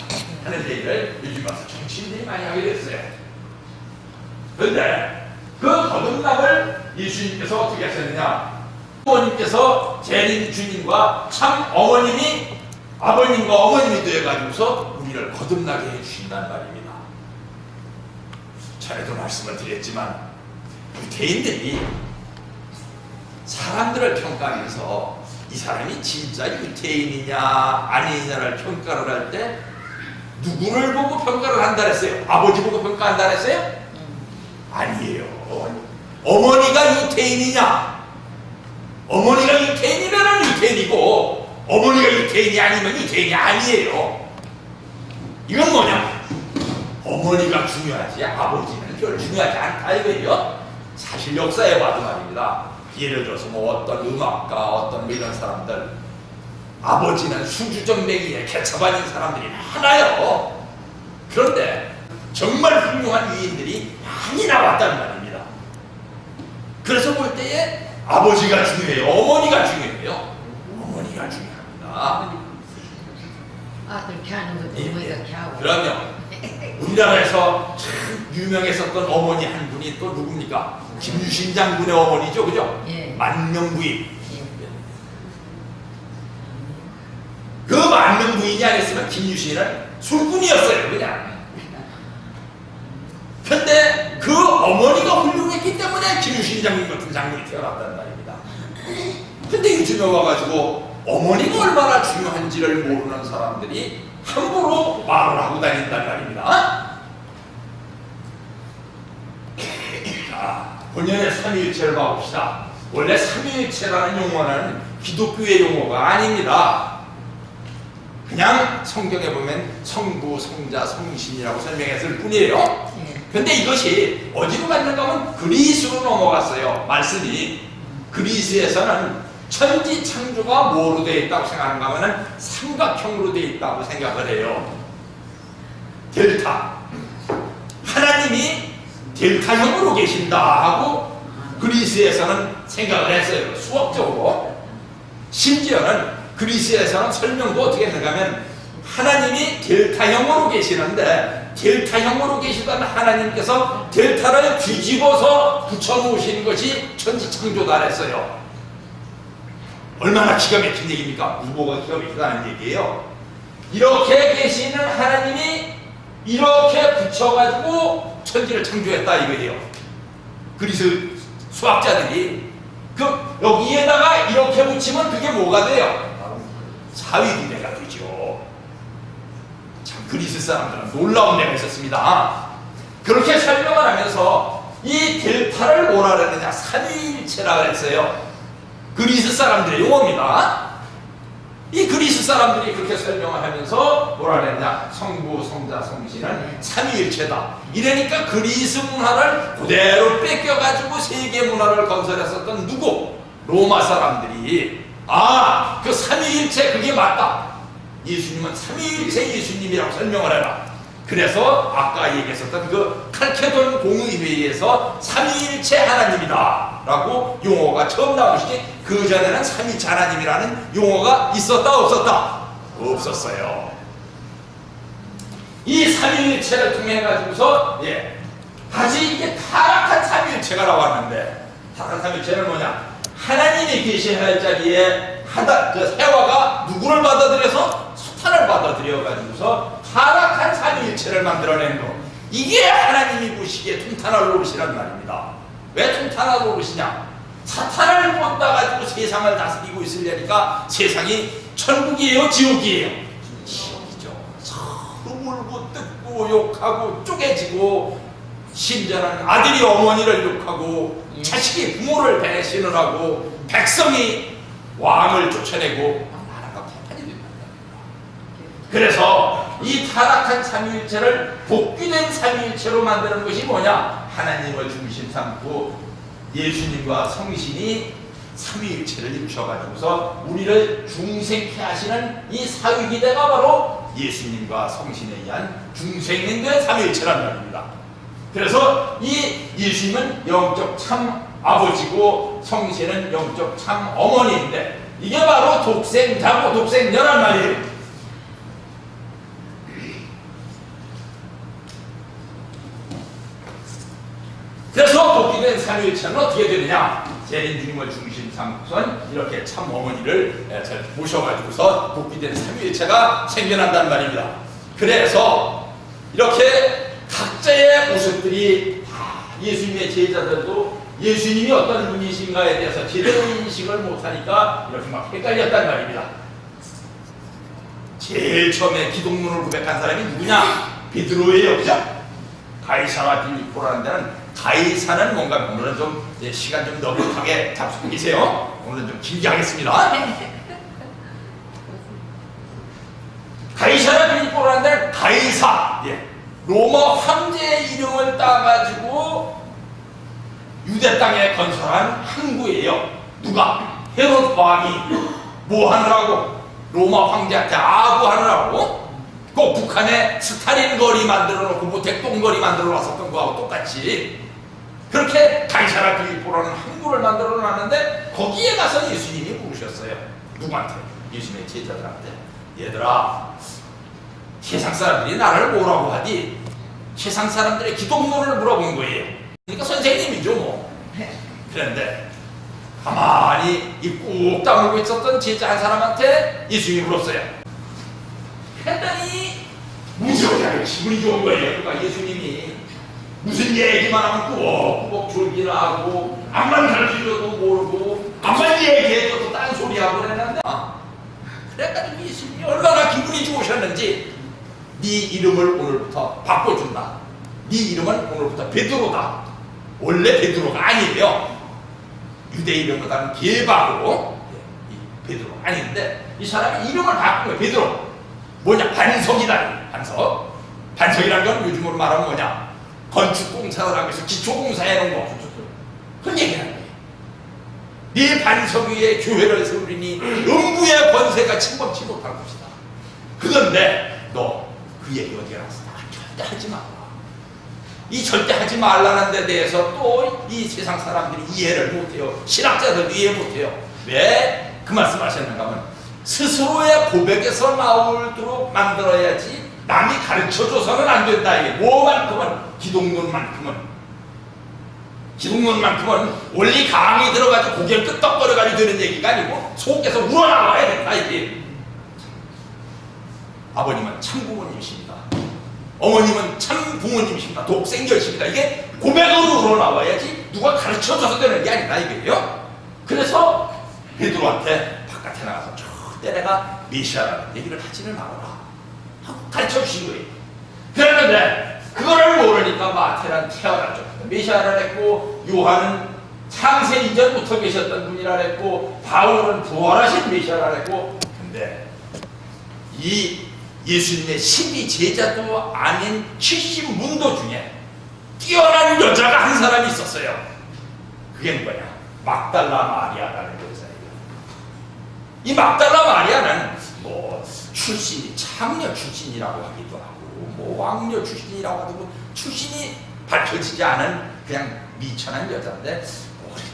[SPEAKER 1] 하는 얘기를 요즘 와서 정치인들이 많이 하게 됐어요. 그런데 그 거듭남을 예수님께서 어떻게 하셨느냐? 부모님께서 재림 주님과 참 어머님이 아버님과 어머님이 되어가지고서 우리를 거듭나게 해주신다는 말입니다. 전에도 말씀을 드렸지만 유대인들이 사람들을 평가하면서 이 사람이 진짜 유대인이냐 아니냐를 평가를 할 때 누구를 보고 평가를 한다 했어요? 아버지 보고 평가한다 했어요? 아니에요. 어머니가 유대인이냐? 어머니가 유대인이면 유대인이고 어머니가 유대인이 아니면 유대인이 아니에요. 이건 뭐냐? 어머니가 중요하지 아버지는 별 중요하지 않다 이거예요. 사실 역사에 봐도 말입니다. 예를 들어서 뭐 어떤 음악가 어떤 뭐 이런 사람들 아버지는 수주정맥이에 개차반인 사람들이 많아요. 그런데 정말 훌륭한 위인들이 많이 나왔단 말입니다. 그래서 볼 때에 아버지가 중요해요? 어머니가 중요해요? 어머니가 중요합니다.
[SPEAKER 2] 그렇게 하는 거죠. 어머니가 이렇게 하고.
[SPEAKER 1] 그러면 우리나라에서 참 유명했었던 어머니 한 분이 또 누굽니까? 김유신 장군의 어머니죠, 그죠?
[SPEAKER 2] 예.
[SPEAKER 1] 만명부인.
[SPEAKER 2] 예.
[SPEAKER 1] 그 만명부인이 아니었으면 김유신은 술꾼이었어요, 그냥. 근데 그 어머니가 훌륭했기 때문에 김유신 장군 같은 장군이 태어났다는 말입니다. 근데 요즘에 와가지고 어머니가 얼마나 중요한지를 모르는 사람들이 함부로 말을 하고 다닌단 말입니다. 자, 본연의 삼위일체를 봐봅시다. 원래 삼위일체라는 용어는 기독교의 용어가 아닙니다. 그냥 성경에 보면 성부, 성자, 성신이라고 설명했을 뿐이에요. 근데 이것이 어디로 갔는가 하면 그리스로 넘어갔어요. 말씀이 그리스에서는 천지 창조가 뭐로 되어 있다고 생각하는가 하면 삼각형으로 되어 있다고 생각을 해요. 델타, 하나님이 델타형으로 계신다 하고 그리스에서는 생각을 했어요. 수학적으로. 심지어는 그리스에서는 설명도 어떻게 했는가 하면 하나님이 델타형으로 계시는데 델타형으로 계시던 하나님께서 델타를 뒤집어서 붙여놓으신 것이 천지창조다 했어요. 얼마나 기가 막힌 얘기입니까? 무보가 기가 막히다는 얘기예요. 이렇게 계시는 하나님이 이렇게 붙여가지고 천지를 창조했다 이거예요. 그리스 수학자들이 여기에다가 이렇게 붙이면 그게 뭐가 돼요? 사위비대가 되죠. 참 그리스 사람들은 놀라운 데가 있었습니다. 그렇게 설명을 하면서 이 델타를 뭐라 그랬느냐? 삼위일체라 그랬어요. 그리스 사람들의 용어입니다. 이 그리스 사람들이 그렇게 설명을 하면서 뭐라 그랬냐? 성부, 성자, 성신은 삼위일체다. 이러니까 그리스 문화를 그대로 뺏겨가지고 세계 문화를 건설했었던 누구? 로마 사람들이 그 삼위일체 그게 맞다. 예수님은 삼위일체 예수님이라고 설명을 해라. 그래서 아까 얘기했었던 그 칼케돈 공의회의에서 삼위일체 하나님이다 라고 용어가 처음 나오시지 그 전에는 삼위일체 하나님이라는 용어가 있었다 없었다? 없었어요. 이 삼위일체를 통해 가지고서 다시 이게 타락한 삼위일체가 나왔는데 타락한 삼위일체는 뭐냐? 하나님이 계셔야 할 자리에 해와가 누구를 받아들여서 사탄을 탄탄을 받아들여 가지고서 타락한 삼위일체를 만들어낸 거. 이게 하나님이 보시기에 통탄할 노릇이란 말입니다. 왜 통탄할 노릇이냐? 사탄을 본다 가지고 세상을 다스리고 있으려니까 세상이 천국이에요, 지옥이에요? 지옥이죠. 서로 물고 뜯고 욕하고 쪼개지고, 심지어는 아들이 어머니를 욕하고 자식이 부모를 배신을 하고 백성이 왕을 쫓아내고 나라가 패판이 된다. 그래서 이 타락한 삼위일체를 복귀된 삼위일체로 만드는 것이 뭐냐? 하나님을 중심 삼고 예수님과 성신이 삼위일체를 이루셔가지고서 우리를 중생케 하시는 이 사위기대가 바로 예수님과 성신에 의한 중생인된 삼위일체란 말입니다. 그래서 이 예수님은 영적 참 아버지고 성신은 영적 참 어머니인데, 이게 바로 독생자고 독생녀란 말이에요. 그래서 복귀된 삼위일체는 어떻게 되느냐? 재림 주님을 중심 삼고선 이렇게 참 어머니를 모셔가지고서 복귀된 삼위일체가 생겨난단 말입니다. 그래서 이렇게 각자의 모습들이 예수님의 제자들도 예수님이 어떤 분이신가에 대해서 제대로 인식을 못하니까 이렇게 막 헷갈렸단 말입니다. 제일 처음에 기독론을 고백한 사람이 누구냐? 베드로예요, 그죠? 가이사와 빌립보라는 데는, 가이사는 뭔가 오늘은 좀 시간 좀 넉넉하게 잡수고 계세요. 오늘은 좀 길게 하겠습니다. 가이사와 빌립보라는 데는 가이사, 로마 황제의 이름을 따가지고 유대 땅에 건설한 항구예요. 누가? 헤롯 왕이 뭐 하느라고? 로마 황제한테 아부하느라고? 그 북한에 스탈린 거리 만들어 놓고 뭐 대동거리 만들어 놨었던 거하고 똑같이 그렇게 가이사라 빌립보라는 항구를 만들어 놨는데, 거기에 가서 예수님이 부르셨어요. 누구한테? 예수님의 제자들한테. 얘들아, 세상 사람들이 나를 뭐라고 하디? 세상 사람들의 기독론을 물어본 거예요. 그러니까 선생님이죠 뭐. 그런데 가만히 입 꾹 다물고 있었던 제자 한 사람한테 예수님이 물었어요. 했더니 무지하게 기분이 좋은 거예요. 그러니까 예수님이 무슨 얘기만 하면 꾸벅꾸벅 졸기를 하고, 암만 가르쳐줘도 모르고, 암만 얘기해줘도 딴소리하고 그랬는데, 그래가지고 예수님이 얼마나 기분이 좋으셨는지, 네 이름을 오늘부터 바꿔준다. 네 이름은 오늘부터 베드로다. 원래 베드로가 아니에요. 유대 이름보다는 게바로, 베드로 아닌데 이 사람이 이름을 바꾼 거예요. 베드로. 뭐냐? 반석이다. 반석. 반석이라는 건 요즘으로 말하면 뭐냐? 건축공사를 하고 있어. 기초공사 해놓은 거. 그런 얘기하는 거예요. 네 반석 위에 교회를 세우리니 음부의 권세가 침범치 못할 것이다. 그런데 너 그 얘기 어디에 나왔어? 절대 하지 마라. 이 절대 하지 말라는 데 대해서 또 이 세상 사람들이 이해를 못해요. 신학자들도 이해 못해요. 왜 그 말씀 하셨는가 하면, 스스로의 고백에서 나오도록 만들어야지 남이 가르쳐줘서는 안 된다. 이게 뭐만큼은, 기독론만큼은 원리 강의 들어가지고 고개를 끄덕거려가지고 되는 얘기가 아니고 속에서 우러나와야 된다. 이게 아버님은 참 부모님이십니다. 어머님은 참 부모님이십니다. 독생녀이십니다. 이게 고백으로 우러나와야지 누가 가르쳐줘서 되는 게 아니다 이게요. 그래서 베드로한테 바깥에 나가서 절대 내가 메시아라는 얘기를 하지를 말아라 하고 가르쳐주신 거예요. 그랬는데 그거를 모르니까 마태는 태어났죠. 메시아를 했고, 요한은 창세 이전부터 계셨던 분이라 했고, 바울은 부활하신 메시아라 했고, 근데 이 예수님의 12제자도 아닌 70문도 중에 뛰어난 여자가 한 사람이 있었어요. 그게 누구냐? 막달라 마리아라는 여자예요. 이 막달라 마리아는 뭐 출신이 창녀 출신이라고 하기도 하고, 뭐 왕녀 출신이라고 하고, 출신이 밝혀지지 않은 그냥 미천한 여자인데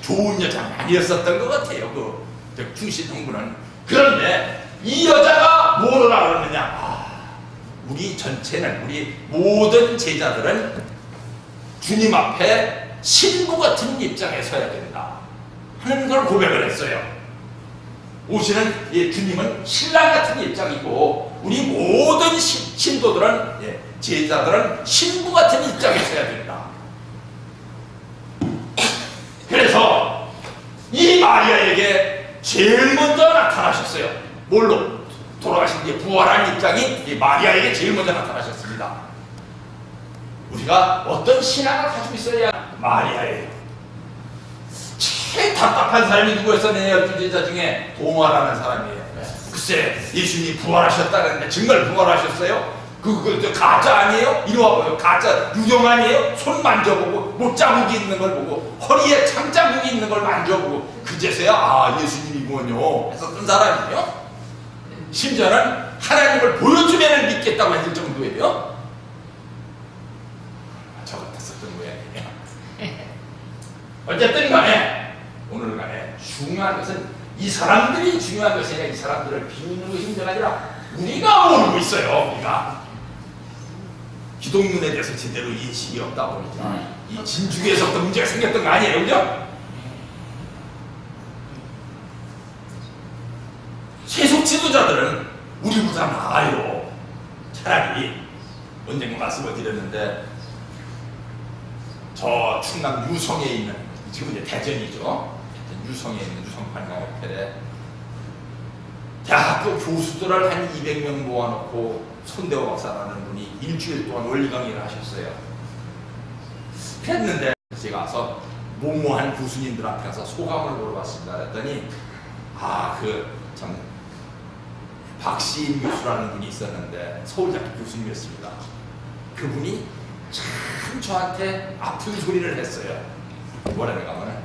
[SPEAKER 1] 좋은 여자는 아니었었던 것 같아요. 그 중신 형부는. 그런데 이 여자가 뭐라 그러느냐? 우리 전체는, 우리 모든 제자들은 주님 앞에 신부 같은 입장에 서야 된다 하는 걸 고백을 했어요. 오시는 주님은 신랑 같은 입장이고, 우리 모든 신도들은 제자들은 신부 같은 입장에 서야 된다. 그래서 이 마리아에게 제일 먼저 나타나셨어요. 뭘로? 돌아가신 뒤에 부활한 입장이 이 마리아에게 제일 먼저 나타나셨습니다. 우리가 어떤 신앙을 가지고 있어야 마리아예요. 제일 답답한 사람이 누구였어? 내 12제자 중에 도마라는 사람이에요. 글쎄, 예수님이 부활하셨다는데 정말 부활하셨어요? 그거 가짜 아니에요? 이리 와봐요. 가짜 유령 아니에요? 손 만져보고 못자국이 있는 걸 보고 허리에 창자국이 있는 걸 만져보고 그제서야 아 예수님이군요 했었던 사람이에요. 심지어는 하나님을 보여주면 믿겠다고 했을 정도예요. 저 같았었던 모양이에요. 어쨌든 간에 오늘 간에 중요한 것은 이 사람들이 중요한 것이 아니라 이 사람들을 비우는 것이 문제가 아니라 우리가 모르고 있어요. 우리가 기독론에 대해서 제대로 인식이 없다 보니까 이 진주교에서부터 문제가 생겼던 거 아니에요, 그죠? 세속 지도자들은 우리보다 나아요. 차라리 언젠가 말씀을 드렸는데 저 충남 유성에 있는 지금 이제 대전이죠. 유성에 있는 유성관광호텔에 대학교 교수들을 한 200명 모아놓고 손대호 박사라는 분이 일주일 동안 원리 강의를 하셨어요. 그랬는데 제가 가서 모모한 교수님들 앞에 가서 소감을 물어봤습니다. 그랬더니 참 박시인 교수라는 분이 있었는데 서울대학교 교수님이었습니다. 그분이 참 저한테 아픈 소리를 했어요. 뭐라는가 하면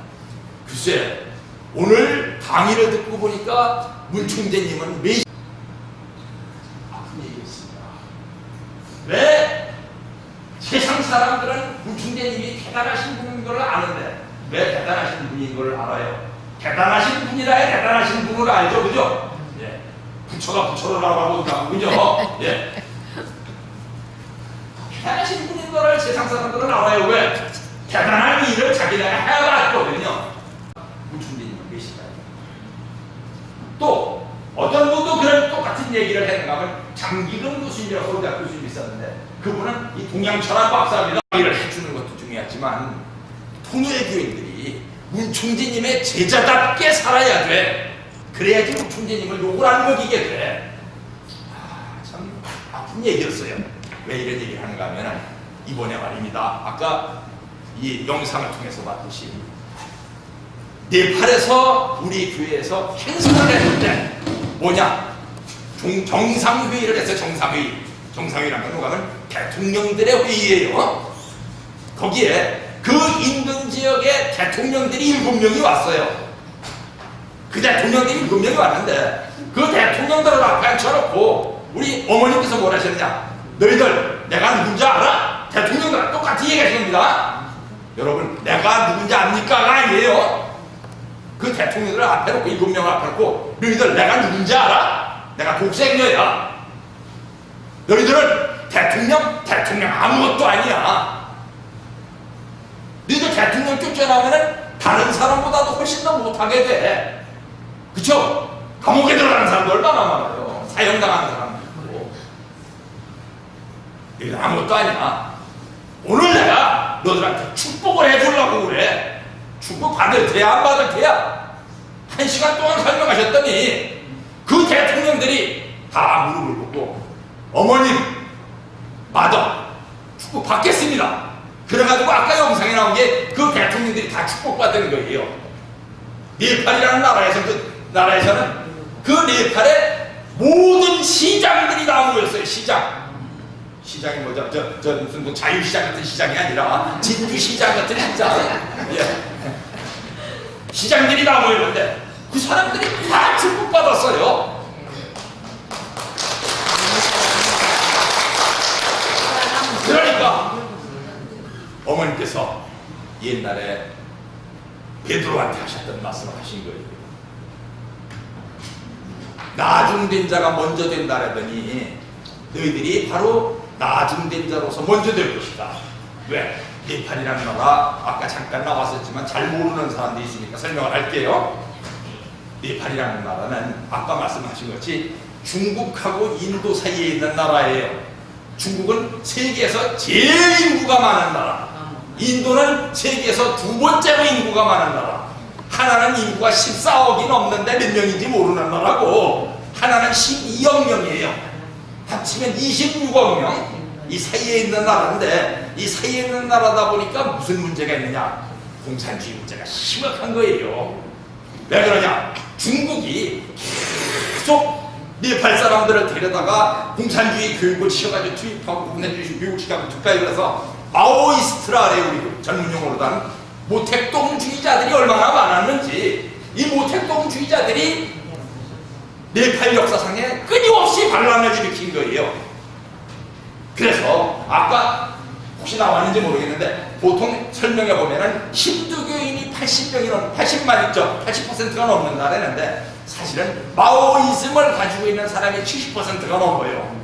[SPEAKER 1] 글쎄 오늘 강의를 듣고 보니까 문충재님은 아픈 얘기였습니다. 왜 세상 사람들은 문충재님이 대단하신 분인 걸 아는데 왜 대단하신 분인 걸 알아요? 대단하신 분이라야 대단하신 분을 알죠, 그죠? 예. 부처가 부처로라고 하고 그죠? 예. 대단하신 분인 걸 세상 사람들은 알아요. 왜? 대단한 일을 자기가 해봤거든요. 문충재님은 계시다. 또 어떤 분도 그런 똑같은 얘기를 했는가 하면 장기근 교수님이라고 서울대학교 교수님이 있었는데 그분은 이 동양철학 박사입니다. 얘기를 해주는 것도 중요하지만 통일의 교인들이 문충재님의 제자답게 살아야 돼. 그래야지 문충재님을 욕을 안 먹이게 돼. 참 아픈 얘기였어요. 왜 이런 얘기를 하는가 하면 이번에 말입니다. 아까 이 영상을 통해서 봤듯이 네팔에서 우리 교회에서 행사를 했는데 뭐냐? 정상회의를 했어요. 정상회의라는 건 뭐가 하면 대통령들의 회의예요. 거기에 그 인근 지역의 대통령들이 7명이 왔어요. 그 대통령들이 7명이 왔는데 그 대통령들을 앞에 앉혀놓고 우리 어머님께서 뭘 하셨느냐? 너희들 내가 누군지 알아? 대통령들랑 똑같이 얘기하신 겁니다. 여러분 내가 누군지 압니까가 아니에요. 그 대통령들을 앞에 놓고 7명을 앞에 놓고 너희들 내가 누군지 알아? 내가 독생녀야. 너희들은 대통령 아무것도 아니야. 너희들 대통령 쫓겨나면은 다른 사람보다도 훨씬 더 못하게 돼. 그쵸? 감옥에 들어가는 사람도 얼마나 많아요. 사형당하는 사람도 있고. 너희들 아무것도 아니야. 오늘 내가 너희들한테 축복을 해주려고 그래. 축복 받을 테야 안 받을 테야 1시간 동안 설명하셨더니 그 대통령들이 다 무릎을 꿇고 어머님 마더 축복 받겠습니다. 그래가지고 아까 영상에 나온 게 그 대통령들이 다 축복받은 거예요. 네팔이라는 나라에서는 그 네팔의 모든 시장들이 다 모였어요. 시장이 뭐죠? 무슨 뭐 자유시장 같은 시장이 아니라 진주시장 같은 시장. 예. 시장들이 다 모였는데 그 사람들이 다 축복받았어요. 그러니까 어머니께서 옛날에 베드로한테 하셨던 말씀을 하신 거예요. 나중된 자가 먼저 된다라더니 너희들이 바로 나중된 자로서 먼저 될 것이다. 왜? 네팔이라는 나라 아까 잠깐 나왔었지만 잘 모르는 사람들이 있으니까 설명을 할게요. 네팔이라는 나라는 아까 말씀하신 것이 중국하고 인도 사이에 있는 나라예요. 중국은 세계에서 제일 인구가 많은 나라, 인도는 세계에서 두 번째로 인구가 많은 나라. 하나는 인구가 14억이 넘는데 몇 명인지 모르는 나라고, 하나는 12억 명이에요. 합치면 26억 명. 이 사이에 있는 나라인데, 이 사이에 있는 나라다 보니까 무슨 문제가 있느냐? 공산주의 문제가 심각한 거예요. 왜 그러냐? 중국이 계속 네팔 사람들을 데려다가 공산주의 교육을 시켜가지고 투입하고 공산주의 교육을 시켜가지고 투표하고 그래서 마오이스트라래요. 우리 전문 용어로는 모택동주의자들이 얼마나 많았는지, 이 모택동주의자들이 네팔 역사상에 끊임없이 반란을 일으킨 거예요. 그래서 아까 혹시 나왔는지 모르겠는데 보통 설명해 보면은 힌두교인이 80만 있죠. 80%가 넘는다 그랬는데 사실은 마오이즘을 가지고 있는 사람이 70%가 넘어요.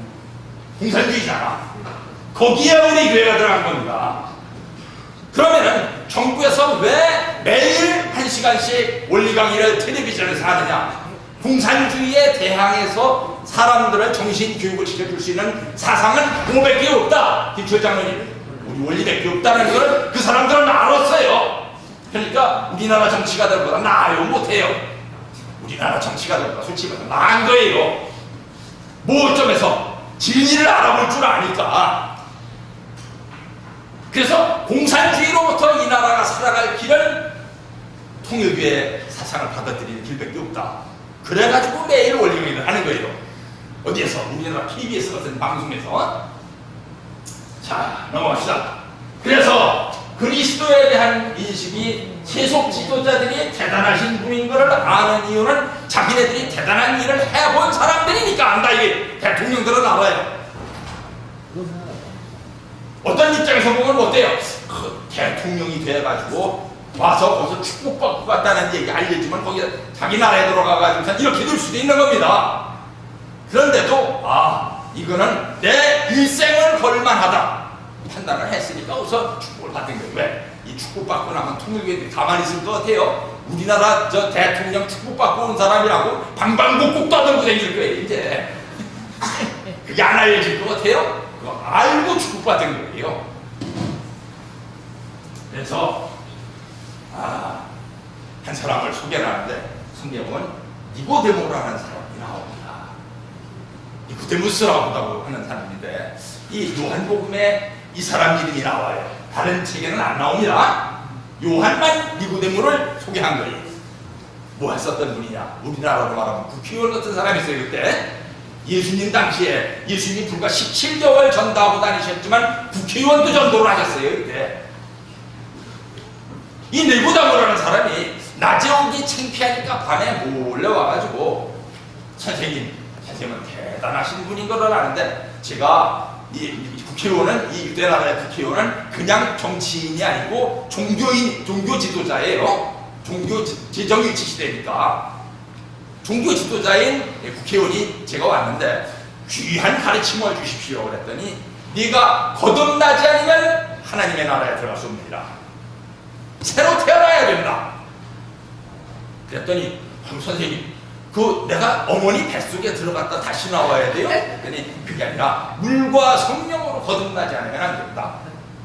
[SPEAKER 1] 공산주의잖아. 거기에 우리 교회가 들어간 겁니다. 그러면은 정부에서 왜 매일 1시간씩 원리 강의를 텔레비전에서 하느냐? 공산주의에 대항해서 사람들을 정신교육을 시켜줄 수 있는 사상은 500개 없다. 김철 장로님, 우리 원리 100개 없다는 걸 그 사람들은 알았어요. 그러니까 우리나라 정치가들보다 나아요? 못해요? 우리나라 정치가들보다 솔직히 말해서 나은 거예요. 모점에서 진리를 알아볼 줄 아니까. 그래서 공산주의로부터 이 나라가 살아갈 길은 통일교의 사상을 받아들이는 길밖에 없다. 그래가지고 매일 원리강의를 하는 거예요. 어디에서? 우리나라 KBS 같은 방송에서. 자, 넘어갑시다. 그래서 그리스도에 대한 인식이 세속 지도자들이 대단하신 분인 것을 아는 이유는 자기네들이 대단한 일을 해본 사람들이니까 안다. 이게 대통령들은 알아요. 어떤 입장에서 보면 어때요? 그 대통령이 돼가지고 와서 거기서 축복받고 갔다는 얘기 알려주면 거기서 자기 나라에 들어가가지고 이렇게 될 수도 있는 겁니다. 그런데도 이거는 내 일생을 걸만하다 판단을 했으니까 우선 축복을 받은 거예요. 왜? 이 축복받고 나면 통일교회들이 가만히 있을 것 같아요? 우리나라 저 대통령 축복받고 온 사람이라고 방방곡곡 떠들고 다닐 거예요. 이제 그게 안 알려질 것 같아요? 그거 알고 축복받은 거예요. 그래서 한 사람을 소개를 하는데 성경은 니고데모라는 사람이 나옵니다. 니고데무스라고 하는 사람인데 이 요한복음에 이 사람 이름이 나와요. 다른 책에는 안 나옵니다. 요한만 니고데모를 소개한 거예요. 뭐 했었던 분이냐? 우리나라로 말하면 국회의원 같은 사람이 있어요. 그때 예수님 당시에 예수님이 불과 17개월 전도하고 다니셨지만 국회의원도 전도를 하셨어요. 그때 이 니고데모라는 사람이 낮에 오기 창피하니까 밤에 몰래 와가지고 선생님은 대단하신 분인 걸 아는데 제가 이 국회의원은 이 유대나라의 국회의원은 그냥 정치인이 아니고 종교 지도자예요. 종교 제정일치 시대니까 종교 지도자인 국회의원이 제가 왔는데 귀한 가르침을 주십시오 그랬더니 네가 거듭나지 않으면 하나님의 나라에 들어갈 수 없느니라. 새로 태어나야 된다. 그랬더니 선생님 내가 어머니 뱃속에 들어갔다 다시 나와야 돼요? 그랬더니 그게 아니라 물과 성령으로 거듭나지 않으면 안 된다.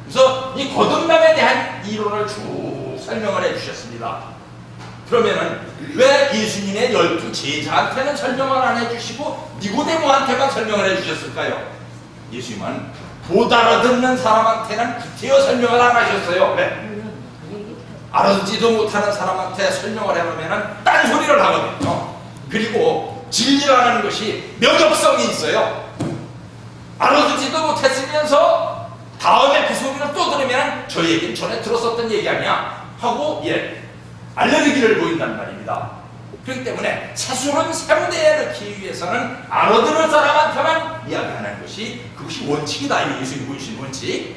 [SPEAKER 1] 그래서 이 거듭남에 대한 이론을 쭉 설명을 해주셨습니다. 그러면은 왜 예수님의 12 제자한테는 설명을 안 해주시고 니고데모한테만 설명을 해주셨을까요? 예수님은 못 알아듣는 사람한테는 구태여 설명을 안 하셨어요. 왜? 알아듣지도 못하는 사람한테 설명을 해놓으면 딴소리를 하거든요. 그리고 진리라는 것이 명역성이 있어요. 알아듣지도 못했으면서 다음에 그 소리를 또 들으면 저 얘기는 전에 들었었던 얘기 아니야 하고 알레르기를 보인단 말입니다. 그렇기 때문에 사술은 세무대에 넣기 위해서는 알아듣는 사람한테만 이야기하는 것이 그것이 원칙이다. 이 예수님이 보이신 원칙.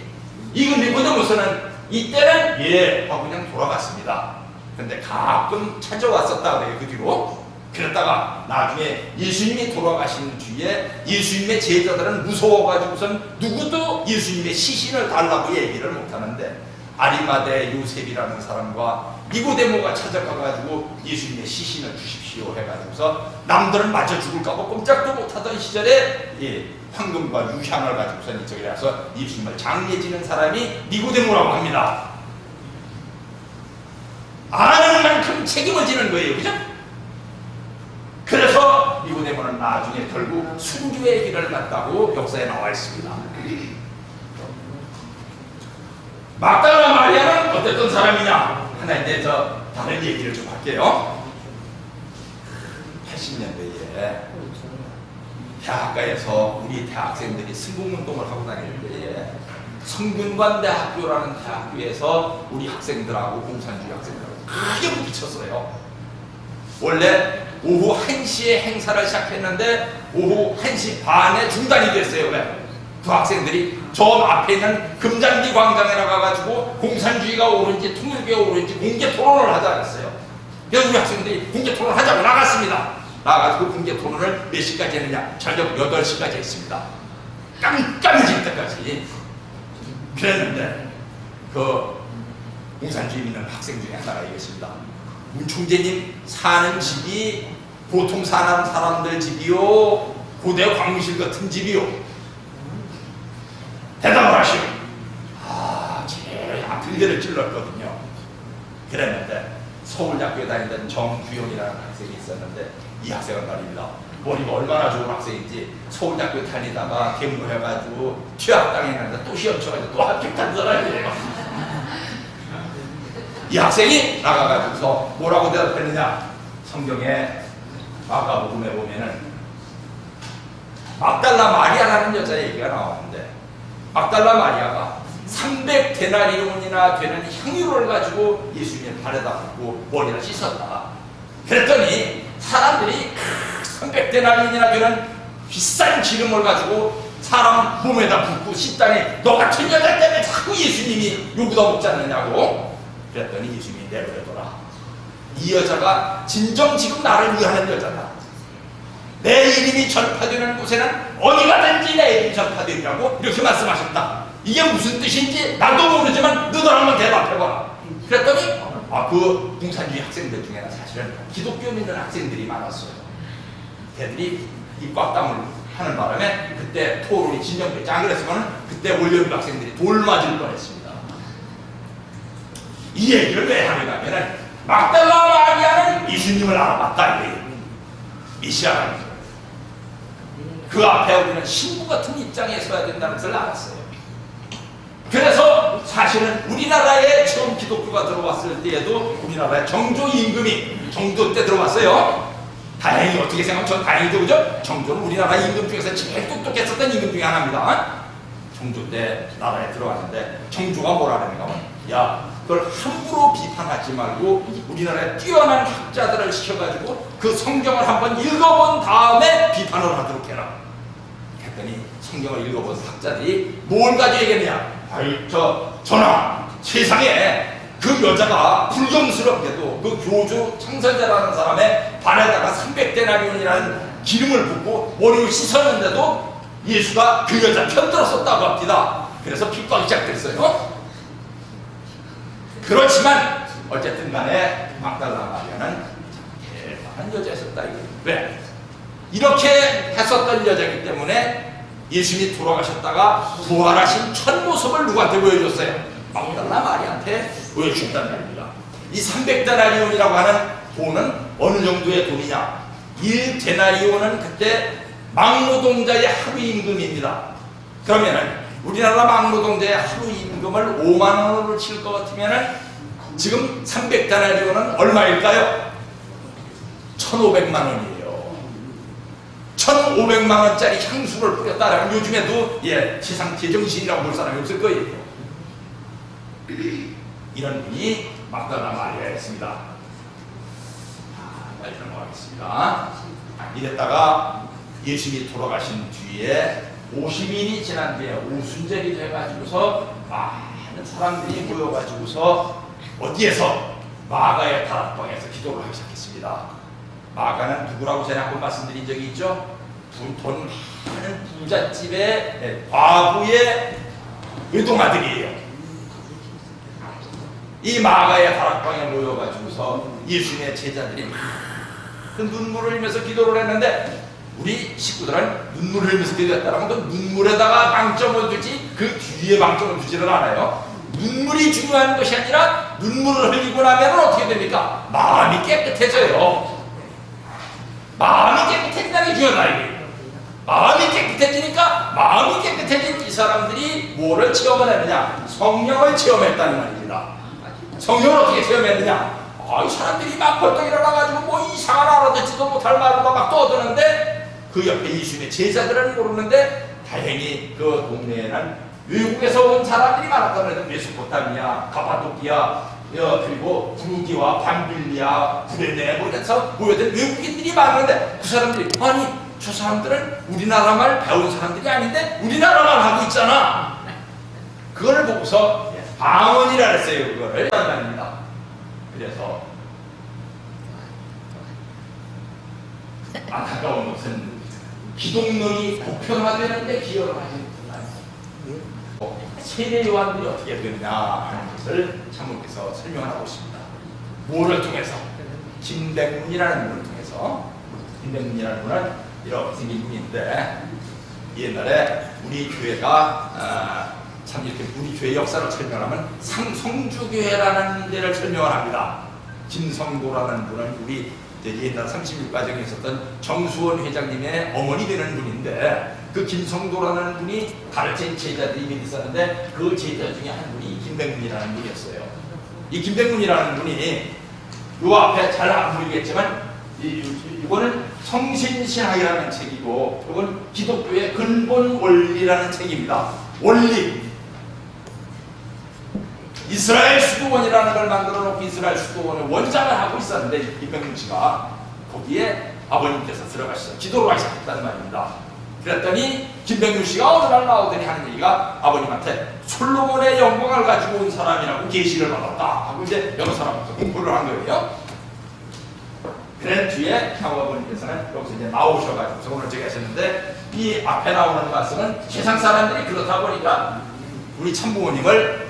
[SPEAKER 1] 이건 니고데모스는 이때는 하고 그냥 돌아갔습니다. 근데 가끔 찾아왔었다 그래요. 그 뒤로. 그랬다가 나중에 예수님이 돌아가신 뒤에 예수님의 제자들은 무서워가지고선 누구도 예수님의 시신을 달라고 얘기를 못하는데 아리마대 요셉이라는 사람과 니고데모가 찾아가가지고 예수님의 시신을 주십시오 해가지고서 남들은 맞아 죽을까봐 꼼짝도 못하던 시절에 황금과 유향을 가지고서 이쪽에 와서 예수님을 장례 지는 사람이 니고데모라고 합니다. 아는 만큼 책임을 지는 거예요. 그죠? 그래서 니고데모는 나중에 결국 순교의 길을 갔다고 역사에 나와 있습니다. 막달라 마리아는 어땠던 사람이냐? 하나 이제 저 다른 얘기를 좀 할게요. 80년대에 대학가에서 우리 대학생들이 승공운동을 하고 다닐 때에 성균관대학교라는 대학교에서 우리 학생들하고 공산주의 학생들하고 크게 부딪혔어요. 원래 오후 1시에 행사를 시작했는데 오후 1시 반에 중단이 됐어요. 왜? 그 학생들이 저 앞에 있는 금잔디 광장에 나가가지고 공산주의가 옳은지 통일교가 옳은지 공개 토론을 하자 했어요. 그래서 우리 학생들이 공개 토론을 하자고 나갔습니다. 나가가지고 공개 토론을 몇 시까지 했느냐? 저녁 8시까지 했습니다. 깜깜해질 때까지. 그랬는데 그 공산주의 믿는 학생 중에 하나가 있습니다. 문총재님 사는 집이 보통 사는 사람들 집이요, 고대 광실 같은 집이요. 대답을 하시오. 제일 아픈 데를 찔렀거든요. 그랬는데 서울대학교에 다니던 정규영이라는 학생이 있었는데 이 학생은 말입니다. 머리가 얼마나 좋은 학생인지 서울대학교 다니다가 개무해가지고 퇴학당했는데 또 시험 쳐가지고 또 합격한 사람이에요. 이 학생이 나가가지고서 뭐라고 대답했느냐? 성경에 마가복음에 보면은 막달라 마리아라는 여자 얘기가 나왔는데 막달라 마리아가 300데나리온이나 되는 향유를 가지고 예수님의 발에다 붓고 머리를 씻었다. 그랬더니 사람들이 300데나리온이나 되는 비싼 기름을 가지고 사람 몸에다 붓고 씻다니 너 같은 여자 때문에 자꾸 예수님이 욕을 먹지 않느냐고. 그랬더니 예수님이 내버려둬라. 이 여자가 진정 지금 나를 위하는 여자다. 내 이름이 전파되는 곳에는 어디 가든지 내 이름이 전파되리라고 이렇게 말씀하셨다. 이게 무슨 뜻인지 나도 모르지만 너도 한번 대답해봐. 그랬더니 그 공산주의 학생들 중에는 사실은 기독교 믿는 학생들이 많았어요. 걔들이 입 꽉 다물 하는 바람에 그때 토론이 진정됐지. 안 그랬으면 그때 올여름 학생들이 돌 맞을 뻔했습니다. 이 얘기를 왜 하느냐면은 막달라 마리아는 예수님을 알아봤다 이거예요. 미시아라는 거예요. 그 앞에 우리는 신부 같은 입장에 서야 된다는 것을 알았어요. 그래서 사실은 우리나라에 처음 기독교가 들어왔을 때에도 우리나라에 정조 임금이 정조 때 들어왔어요. 다행히 어떻게 생각하면 전 다행이죠, 그죠? 정조는 우리나라 임금 중에서 제일 똑똑했었던 임금 중에 하나입니다. 정조 때 나라에 들어왔는데 정조가 뭐라 그러는가 하면 야, 그걸 함부로 비판하지 말고 우리나라에 뛰어난 학자들을 시켜가지고 그 성경을 한번 읽어본 다음에 비판을 하도록 해라. 그랬더니 성경을 읽어본 학자들이 뭘 가지고 얘기했냐? 아이 전하, 세상에 그 여자가 불경스럽게도 그 교주 창설자라는 사람의 발에다가 300데나리온이라는 기름을 붓고 머리를 씻었는데도 예수가 그 여자 편들었었다고 합니다. 그래서 핍박이 시작됐어요. 그렇지만 어쨌든 간에 막달라 마리아는 대단한 여자였었다. 왜? 이렇게 했었던 여자이기 때문에 예수님이 돌아가셨다가 부활하신 첫 모습을 누구한테 보여줬어요? 막달라 마리아한테 보여주셨다는 말입니다. 이 300데나리온이라고 하는 돈은 어느 정도의 돈이냐? 1데나리온은 그때 막노동자의 하루 임금입니다. 그러면은 우리나라 막노동자의 하루 임금을 5만 원으로 칠 것 같으면은 지금 300데나리온은 얼마일까요? 1,500만 원이에요. 1,500만 원짜리 향수를 뿌렸다라면 요즘에도 세상 제정신이라고 볼 사람이 없을 거예요. 이런 분이 막달라 마리아였습니다. 빨리 넘어가겠습니다. 이랬다가 예수님이 돌아가신 뒤에 50일이 지난 뒤에 오순절이 돼가지고서 많은 사람들이 모여가지고서 어디에서? 마가의 다락방에서 기도를 하기 시작했습니다. 마가는 누구라고 전에 한번 말씀드린 적이 있죠? 돈 많은 부잣집의 과부의 외동아들이에요. 이 마가의 다락방에 모여가지고서 예수님의 제자들이 막 눈물을 흘리면서 기도를 했는데, 우리 식구들은 눈물을 흘리면서 기도했다라면 그 눈물에다가 방점을 두지 그 뒤에 방점을 두지를 않아요. 눈물이 중요한 것이 아니라 눈물을 흘리고 나면 어떻게 됩니까? 마음이 깨끗해져요. 마음이 깨끗해진다는 게 중요하다. 이게 마음이 깨끗해지니까, 마음이 깨끗해진 이 사람들이 뭐를 체험을 했느냐? 성령을 체험했다는 말입니다. 성령을 어떻게 체험했느냐? 이 사람들이 막 벌떡 일어나가지고 뭐 이상한 알아듣지도 못할 말로 막 떠드는데, 그 옆에 예수님의 제자들은 모르는데, 다행히 그 동네에는 외국에서 온 사람들이 많았다고 해도 메소포타미아, 가파도키아, 그리고 부르기와 밤빌리아, 구레네 뭐 이래서 모여든 외국인들이 많은데, 그 사람들이 아니 저 사람들은 우리나라 말 배운 사람들이 아닌데 우리나라 말 하고 있잖아. 그걸 보고서 방언이라 그랬어요. 그거를 말입니다. 그래서 안타까운 것은 기독론이 보편화되는데 기여를 하지 못한다. 세례 요한들이 어떻게 됐냐 하는 것을 참모께서 설명하고 있습니다. 뭐를 통해서? 김백문이라는 분을 통해서. 김백문이라는 분은 이렇게 생긴 분인데, 옛날에 우리 교회가 참 이렇게 우리 교회 역사를 설명하면 성주교회라는 데를 설명을 합니다. 김성도라는 분은 우리 옛날 36과정에 있었던 정수원 회장님의 어머니 되는 분인데, 그 김성도라는 분이 가르친 제자들이 몇 있었는데, 그 제자 중에 한 분이 김백문이라는 분이었어요. 이 김백문이라는 분이 요 앞에 잘 안 보이겠지만 이거는 성신신학이라는 책이고, 이건 기독교의 근본 원리라는 책입니다. 원리. 이스라엘 수도원이라는 걸 만들어 놓고 이스라엘 수도원의 원장을 하고 있었는데, 김백문 씨가 거기에 아버님께서 들어가셔서 기도를 하셨다는 말입니다. 그랬더니 김백문 씨가 어느 날 나오더니 하는 얘기가, 아버님한테 솔로몬의 영광을 가지고 온 사람이라고 계시를 받았다 하고 이제 여러 사람부터 공부를 한 거예요. 그런 뒤에 향후 아버님께서는 여기서 이제 나오셔가지고 오늘 저기 하셨는데, 이 앞에 나오는 말씀은 세상 사람들이 그렇다 보니까 우리 참부모님을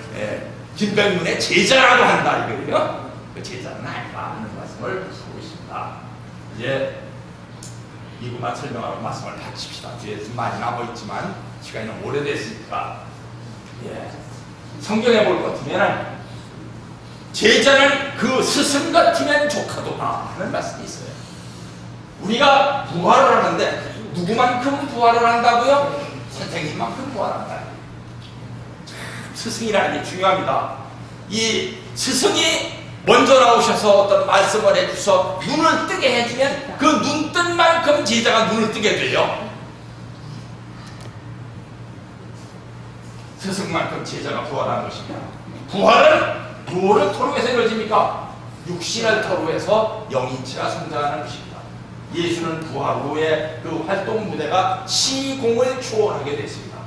[SPEAKER 1] 김백문의 제자라고 한다 이거예요. 그 제자는 아니다 하는 말씀을 하고 있습니다. 이제 이것만 설명하고 말씀을 마칩시다. 뒤에 좀 많이 남아있지만 시간이 너무 오래됐으니까. 성경에 볼 것 같으면 제자는 그 스승 같으면 조카도다 하는 말씀이 있어요. 우리가 부활을 하는데 누구만큼 부활을 한다고요? 선생님만큼 부활한다. 스승이라는 게 중요합니다. 이 스승이 먼저 나오셔서 어떤 말씀을 해주셔서 눈을 뜨게 해주면 그 눈 뜬 만큼 제자가 눈을 뜨게 돼요. 스승만큼 제자가 부활하는 것입니다. 부활은 뭐를 토로해서 이루어집니까? 육신을 토로해서 영인체가 성장하는 것입니다. 예수는 부활 후에 그 활동 무대가 시공을 초월하게 됐습니다.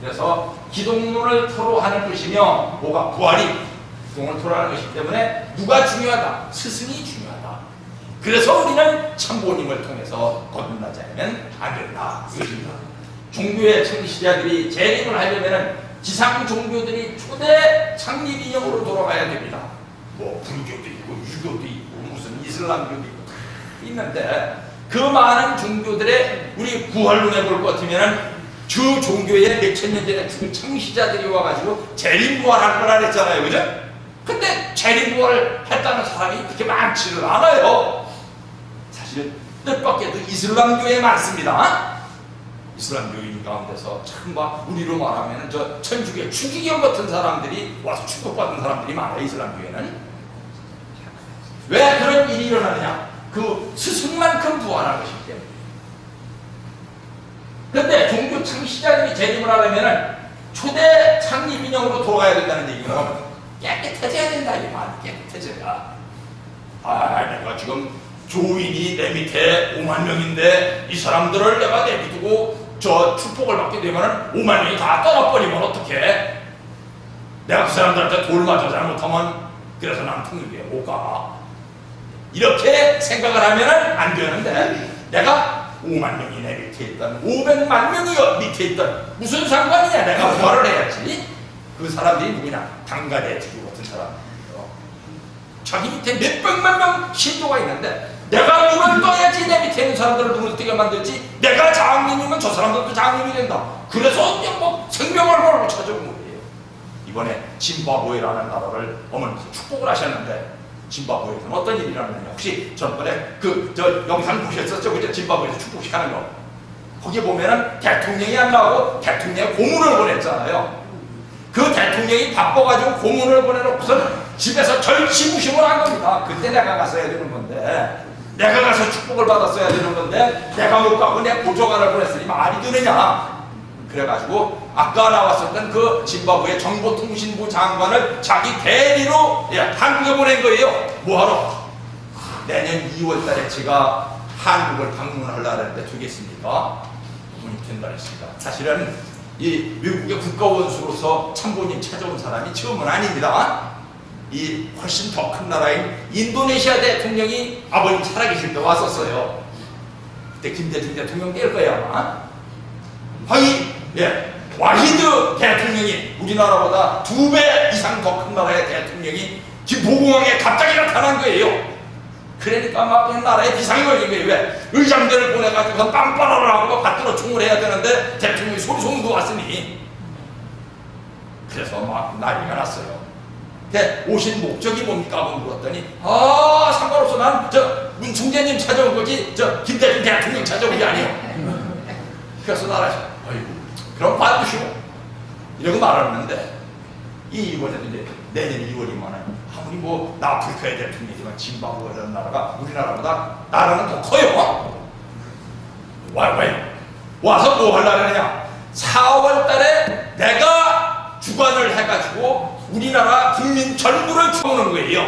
[SPEAKER 1] 그래서 기독론을 토로하는 것이며, 뭐가 부활이 기독론을 토로하는 것이기 때문에 누가 중요하다? 스승이 중요하다. 그래서 우리는 참부모님을 통해서 거듭나지 않으면 안 된다. 이것입니다. 종교의 창시자들이 재림을 하려면 지상 종교들이 초대 창립 인형으로 돌아가야 됩니다. 뭐 불교도 있고 유교도 있고 무슨 이슬람교도 있고 다 있는데, 그 많은 종교들의 우리 부활론에 볼 것 같으면 주 종교의 몇천 년 전에 죽은 창시자들이 와가지고 재림부활할 거라 그랬잖아요. 그죠? 근데 재림부활을 했다는 사람이 그렇게 많지를 않아요. 사실 뜻밖에도 이슬람교에 많습니다. 이슬람교인 가운데서 참 막 우리로 말하면 저 천주교 추기경 같은 사람들이 와서 축복받은 사람들이 많아요. 이슬람교에는. 왜 그런 일이 일어나느냐? 그 스승만큼 부활한 것이기 때문에. 그런데 종교 창시자들이 재림을 하려면 초대 창립 인형으로 돌아가야 된다는 얘기는 깨끗해져야 된다. 이 말. 깨끗해져야. 내가 지금 교인이 내 밑에 5만 명인데 이 사람들을 내가 내비두고 저 축복을 받게 되면 5만 명이 다 떠나버리면 어떡해? 내가 그 사람들한테 돌 맞아 잘못하면 그래서 난 통일교에 못 가. 이렇게 생각을 하면 안 되는데, 내가 5만 명이 내 밑에 있던 500만 명이 밑에 있던 무슨 상관이냐? 내가 부활을 해야지. 그 사람들이 누구냐? 당가대 주교 같은 사람.
[SPEAKER 3] 자기 밑에 몇백만 명 신도가 있는데 내가 눈을 떠야지 내 밑에 있는 사람들을 눈을 뜨게 만들지, 내가 장님이면 저 사람들도 장님이 된다. 그래서 그냥 뭐 생명을 걸고 찾아온 거예요. 이번에 짐바브웨라는 나라를 어머니께서 축복을 하셨는데, 짐바브웨에서는 어떤 일이 일어났느냐, 혹시 전번에 저 영상 보셨었죠? 그죠? 짐바브웨에서 축복식하는 거. 거기 보면은 대통령이 안 나오고 대통령이 고문을 보냈잖아요. 그 대통령이 바빠가지고 고문을 보내놓고서는 집에서 절치무심을 한 겁니다. 그때 내가 갔어야 되는 건데, 내가 가서 축복을 받았어야 되는 건데, 내가 못 가고 내 보좌관을 보냈으니 말이 되느냐. 그래가지고 아까 나왔었던 그 짐바브웨 정보통신부 장관을 자기 대리로 한국에 보낸 거예요. 뭐하러? 내년 2월 달에 제가 한국을 방문하려고 했는데 되겠습니까? 문이 된다 했습니다. 사실은 이 외국의 국가원수로서 참모님 찾아온 사람이 처음은 아닙니다. 이 훨씬 더 큰 나라인 인도네시아 대통령이 아버님 살아계실 때 왔었어요. 그때 김대중 대통령 될 거예요 아마. 와히드 대통령이, 우리나라보다 2배 이상 더 큰 나라의 대통령이 지금 보공항에 갑자기 나타난 거예요. 그러니까 막 나라에 비상이 걸린 거예요. 왜? 의장들을 보내가지고 빵빠라를 하고 받들어 총을 해야 되는데 대통령이 소리소문도 왔으니. 그래서 막 난리가 났어요. 오신 목적이 뭡니까? 하고 물었더니, 상관없어. 난 문총재님 찾아온 거지 김대중 대통령 찾아온 게 아니에요. 그래서 나라에서 아이고 그럼 받으시오 이러고 말았는데, 이번에도 이제 내년 2월이면은 아무리 뭐 아프리카의 대통령이지만 짐바브웨라는 나라가 우리나라보다 나라는 더 커요. 와서 뭐 하려고 하느냐, 4월 달에 내가 주관을 해가지고 우리나라 국민 전부를 키우는 거예요.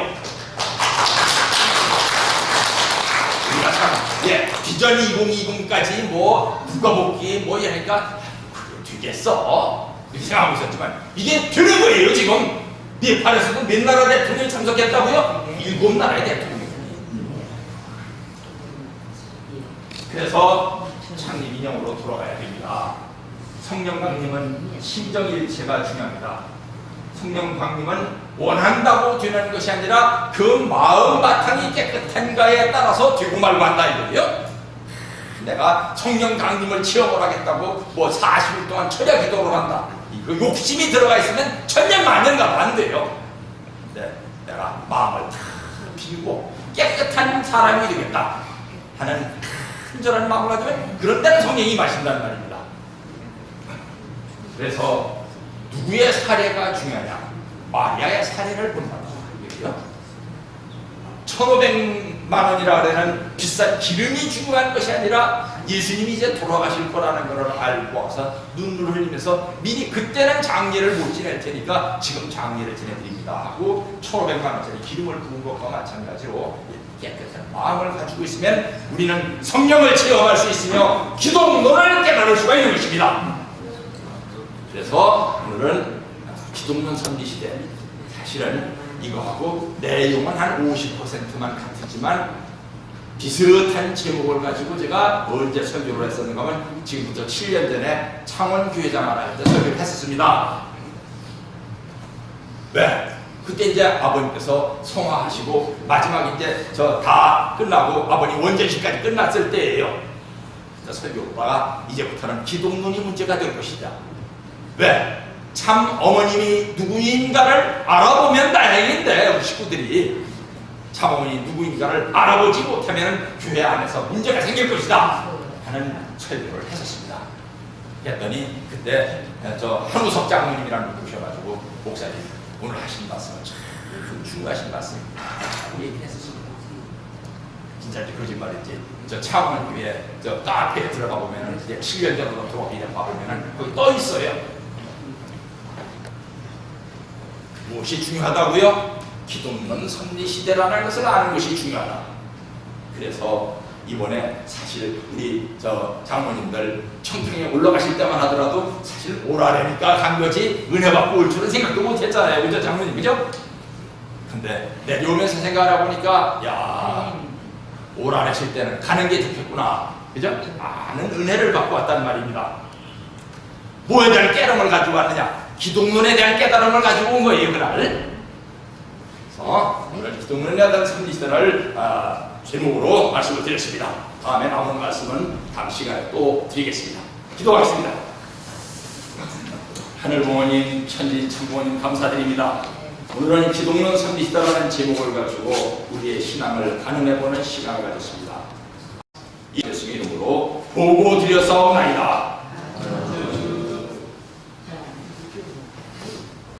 [SPEAKER 3] 우리가 참 비전 2020까지 뭐 국가복귀 뭐 이러니까 그게 되겠어 이렇게 생각하고 있었지만, 이게 되는 거예요. 지금 네팔에서도 몇 나라 대통령이 참석했다고요? 7나라의 대통령이. 그래서 창립 인형으로 돌아가야 됩니다. 성령강림은 심정일체가 중요합니다. 성령강림은 원한다고 되는 것이 아니라 그 마음 바탕이 깨끗한가에 따라서 되고 말고 한다 이거예요. 내가 성령강림을 체험을 하겠다고 뭐 40일 동안 철야 기도를 한다, 이거 욕심이 들어가 있으면 천년만년 가도 안 돼요. 내가 마음을 다 비우고 깨끗한 사람이 되겠다 하는 큰절한 마음을 가지면 그런 데는 성령이 임하신다는 말입니다. 그래서 누구의 사례가 중요하냐, 마리아의 사례를 본다는 얘기예요. 1,500만 원이라 하는 비싼 기름이 중요한 것이 아니라 예수님이 이제 돌아가실 거라는 것을 알고 와서 눈물을 흘리면서 미리 그때는 장례를 못 지낼 테니까 지금 장례를 지내드립니다 하고 1,500만 원짜리 기름을 부은 것과 마찬가지로 깨끗한 마음을 가지고 있으면 우리는 성령을 체험할 수 있으며 기독론을 깨달을 수가 있는 것입니다. 그래서 오늘은 기독론 선지시대, 사실은 이거하고 내용은 한 50%만 같지만 비슷한 제목을 가지고 제가 언제 설교를 했었는가 하면 지금부터 7년 전에 창원교회장 하나 할 때 설교를 했었습니다. 왜? 그때 이제 아버님께서 성화하시고 마지막 이제 다 끝나고 아버님 원전식까지 끝났을 때예요. 설교가 이제부터는 기독론이 문제가 될 것이다. 왜? 참 어머님이 누구인가를 알아보면 다행인데 우리 식구들이 참 어머니 누구인가를 알아보지 못하면 교회 안에서 문제가 생길 것이다 하는 설교를 했었습니다. 그랬더니 그때 한우석 장로님이라는 분이 오셔가지고 목사님 오늘 하신 말씀은 참 중요하신 말씀입니다 하고 얘기를 했었습니다. 진짜 거짓말이지. 창원 교회 카페에 들어가 보면은 이제 7년 전으로 들어가 보면은 거기 떠 있어요. 무엇이 중요하다고요? 기독론 선지시대라는 것을 아는 것이 중요하다. 그래서 이번에 사실 우리 장모님들 청평에 올라가실 때만 하더라도 사실 오라래니까 간 거지 은혜 받고 올 줄은 생각도 못 했잖아요. 그죠 장모님, 그죠? 근데 내려오면서 생각을 해보니까 야, 오라래실 때는 가는 게 좋겠구나, 그죠? 많은 은혜를 받고 왔단 말입니다. 뭐에 대한 깨달음을 가지고 왔느냐? 기독론에 대한 깨달음을 가지고 온 거예요, 그날. 오늘 기독론에 대한 선지시대를 제목으로 말씀을 드렸습니다. 다음에 남은 말씀은 다음 시간에 또 드리겠습니다. 기도하겠습니다. 하늘 부모님, 천지 천부모님 감사드립니다. 오늘은 기독론 선지시대라는 제목을 가지고 우리의 신앙을 가늠해보는 시간을 가졌습니다. 이 예수의 이름으로 보고 드렸사옵나이다.